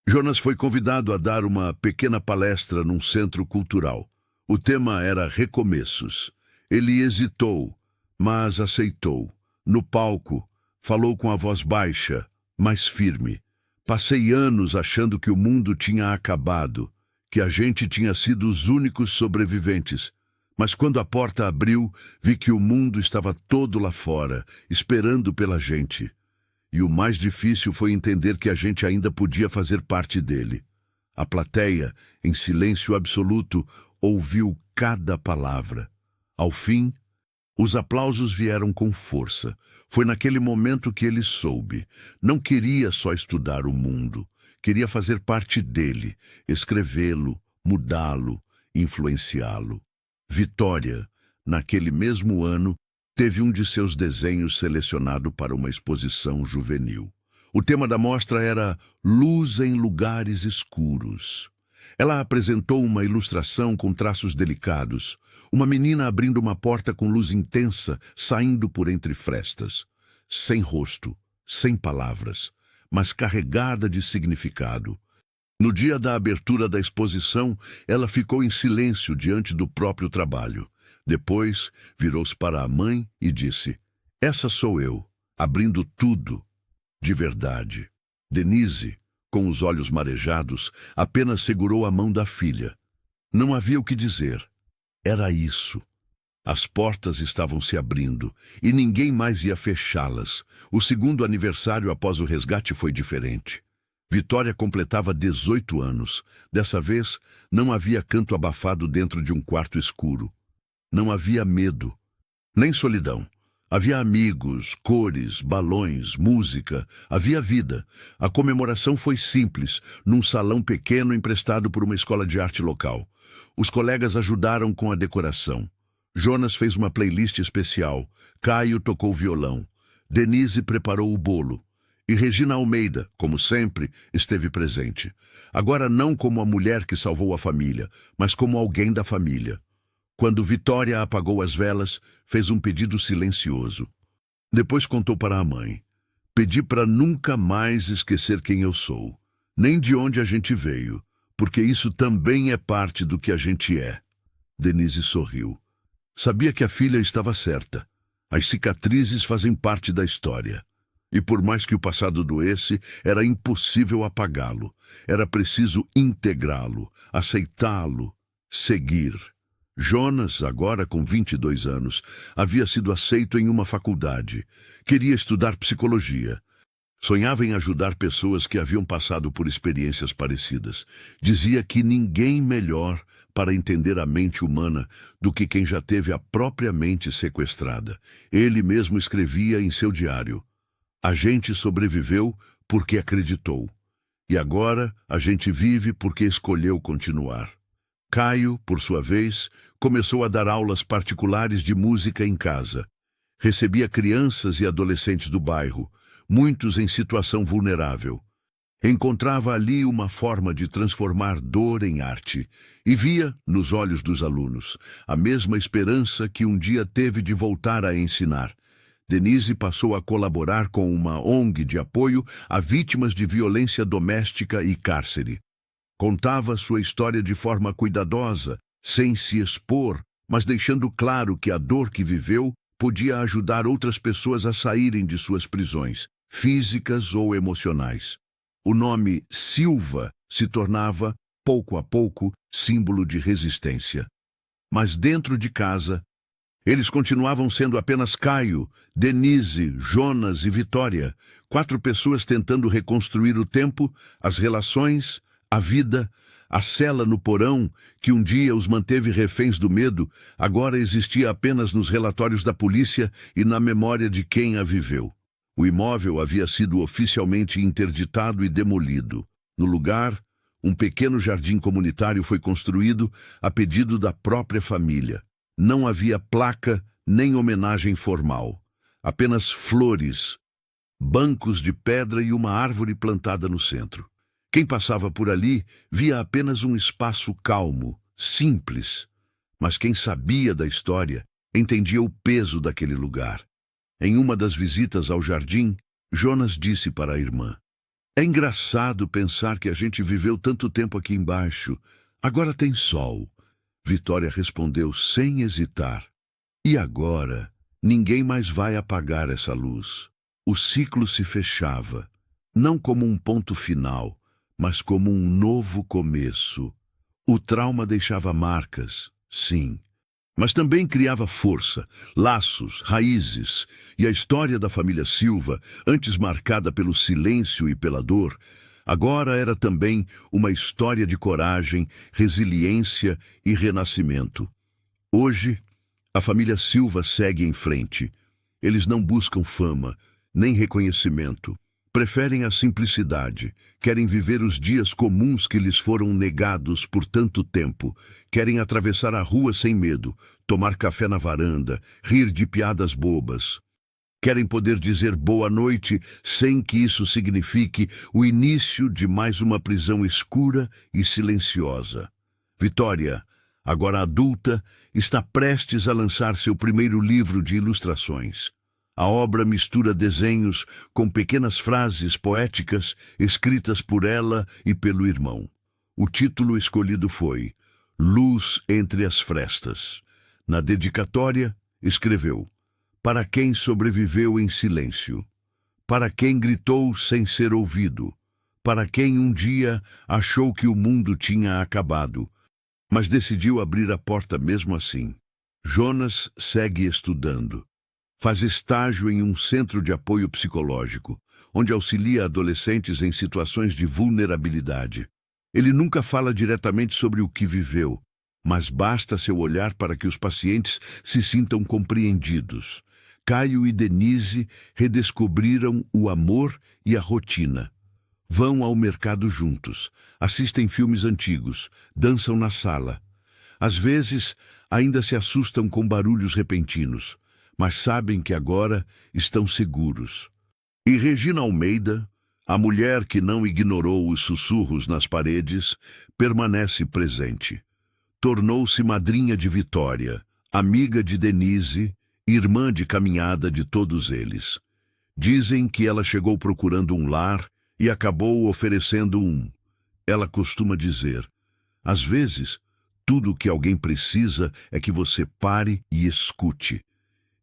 Jonas foi convidado a dar uma pequena palestra num centro cultural. O tema era recomeços. Ele hesitou, mas aceitou. No palco, falou com a voz baixa, mas firme. Passei anos achando que o mundo tinha acabado, que a gente tinha sido os únicos sobreviventes. Mas quando a porta abriu, vi que o mundo estava todo lá fora, esperando pela gente. E o mais difícil foi entender que a gente ainda podia fazer parte dele. A plateia, em silêncio absoluto, ouviu cada palavra. Ao fim, os aplausos vieram com força. Foi naquele momento que ele soube. Não queria só estudar o mundo. Queria fazer parte dele, escrevê-lo, mudá-lo, influenciá-lo. Vitória, naquele mesmo ano, teve um de seus desenhos selecionado para uma exposição juvenil. O tema da mostra era Luz em Lugares Escuros. Ela apresentou uma ilustração com traços delicados, uma menina abrindo uma porta com luz intensa, saindo por entre frestas. Sem rosto, sem palavras, mas carregada de significado. No dia da abertura da exposição, ela ficou em silêncio diante do próprio trabalho. Depois, virou-se para a mãe e disse: essa sou eu, abrindo tudo, de verdade. Denise, com os olhos marejados, apenas segurou a mão da filha. Não havia o que dizer. Era isso. As portas estavam se abrindo, e ninguém mais ia fechá-las. O segundo aniversário após o resgate foi diferente. Vitória completava 18 anos. Dessa vez, não havia canto abafado dentro de um quarto escuro. Não havia medo, nem solidão. Havia amigos, cores, balões, música. Havia vida. A comemoração foi simples, num salão pequeno emprestado por uma escola de arte local. Os colegas ajudaram com a decoração. Jonas fez uma playlist especial. Caio tocou violão. Denise preparou o bolo. E Regina Almeida, como sempre, esteve presente. Agora não como a mulher que salvou a família, mas como alguém da família. Quando Vitória apagou as velas, fez um pedido silencioso. Depois contou para a mãe. Pedi para nunca mais esquecer quem eu sou, nem de onde a gente veio, porque isso também é parte do que a gente é. Denise sorriu. Sabia que a filha estava certa. As cicatrizes fazem parte da história. E por mais que o passado doesse, era impossível apagá-lo. Era preciso integrá-lo, aceitá-lo, seguir. Jonas, agora com 22 anos, havia sido aceito em uma faculdade. Queria estudar psicologia. Sonhava em ajudar pessoas que haviam passado por experiências parecidas. Dizia que ninguém melhor para entender a mente humana do que quem já teve a própria mente sequestrada. Ele mesmo escrevia em seu diário: a gente sobreviveu porque acreditou. E agora a gente vive porque escolheu continuar. Caio, por sua vez, começou a dar aulas particulares de música em casa. Recebia crianças e adolescentes do bairro, muitos em situação vulnerável. Encontrava ali uma forma de transformar dor em arte e via, nos olhos dos alunos, a mesma esperança que um dia teve de voltar a ensinar. Denise passou a colaborar com uma ONG de apoio a vítimas de violência doméstica e cárcere. Contava sua história de forma cuidadosa, sem se expor, mas deixando claro que a dor que viveu podia ajudar outras pessoas a saírem de suas prisões, físicas ou emocionais. O nome Silva se tornava, pouco a pouco, símbolo de resistência. Mas dentro de casa, eles continuavam sendo apenas Caio, Denise, Jonas e Vitória, 4 pessoas tentando reconstruir o tempo, as relações, a vida, a cela no porão, que um dia os manteve reféns do medo, agora existia apenas nos relatórios da polícia e na memória de quem a viveu. O imóvel havia sido oficialmente interditado e demolido. No lugar, um pequeno jardim comunitário foi construído a pedido da própria família. Não havia placa nem homenagem formal. Apenas flores, bancos de pedra e uma árvore plantada no centro. Quem passava por ali via apenas um espaço calmo, simples. Mas quem sabia da história entendia o peso daquele lugar. Em uma das visitas ao jardim, Jonas disse para a irmã: é engraçado pensar que a gente viveu tanto tempo aqui embaixo. Agora tem sol. Vitória respondeu sem hesitar: e agora? Ninguém mais vai apagar essa luz. O ciclo se fechava, não como um ponto final, mas como um novo começo. O trauma deixava marcas, sim, mas também criava força, laços, raízes, e a história da família Silva, antes marcada pelo silêncio e pela dor, agora era também uma história de coragem, resiliência e renascimento. Hoje, a família Silva segue em frente. Eles não buscam fama, nem reconhecimento. Preferem a simplicidade, querem viver os dias comuns que lhes foram negados por tanto tempo, querem atravessar a rua sem medo, tomar café na varanda, rir de piadas bobas. Querem poder dizer boa noite sem que isso signifique o início de mais uma prisão escura e silenciosa. Vitória, agora adulta, está prestes a lançar seu primeiro livro de ilustrações. A obra mistura desenhos com pequenas frases poéticas escritas por ela e pelo irmão. O título escolhido foi Luz entre as Frestas. Na dedicatória, escreveu: para quem sobreviveu em silêncio, para quem gritou sem ser ouvido, para quem um dia achou que o mundo tinha acabado, mas decidiu abrir a porta mesmo assim. Jonas segue estudando. Faz estágio em um centro de apoio psicológico, onde auxilia adolescentes em situações de vulnerabilidade. Ele nunca fala diretamente sobre o que viveu, mas basta seu olhar para que os pacientes se sintam compreendidos. Caio e Denise redescobriram o amor e a rotina. Vão ao mercado juntos, assistem filmes antigos, dançam na sala. Às vezes, ainda se assustam com barulhos repentinos, mas sabem que agora estão seguros. E Regina Almeida, a mulher que não ignorou os sussurros nas paredes, permanece presente. Tornou-se madrinha de Vitória, amiga de Denise, irmã de caminhada de todos eles. Dizem que ela chegou procurando um lar e acabou oferecendo um. Ela costuma dizer: às vezes, tudo o que alguém precisa é que você pare e escute,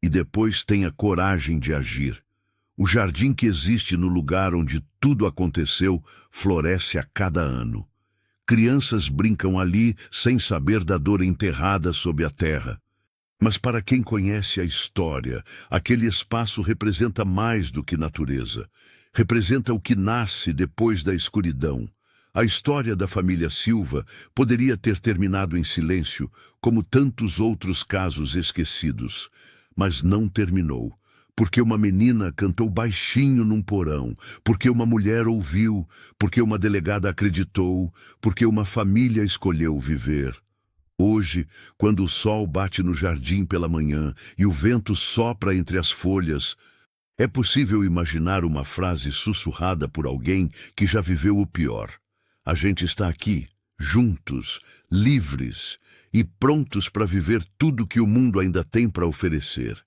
e depois tenha coragem de agir. O jardim que existe no lugar onde tudo aconteceu floresce a cada ano. Crianças brincam ali sem saber da dor enterrada sob a terra. Mas para quem conhece a história, aquele espaço representa mais do que natureza. Representa o que nasce depois da escuridão. A história da família Silva poderia ter terminado em silêncio, como tantos outros casos esquecidos. Mas não terminou. Porque uma menina cantou baixinho num porão, porque uma mulher ouviu, porque uma delegada acreditou, porque uma família escolheu viver. Hoje, quando o sol bate no jardim pela manhã e o vento sopra entre as folhas, é possível imaginar uma frase sussurrada por alguém que já viveu o pior. A gente está aqui, juntos, livres e prontos para viver tudo que o mundo ainda tem para oferecer.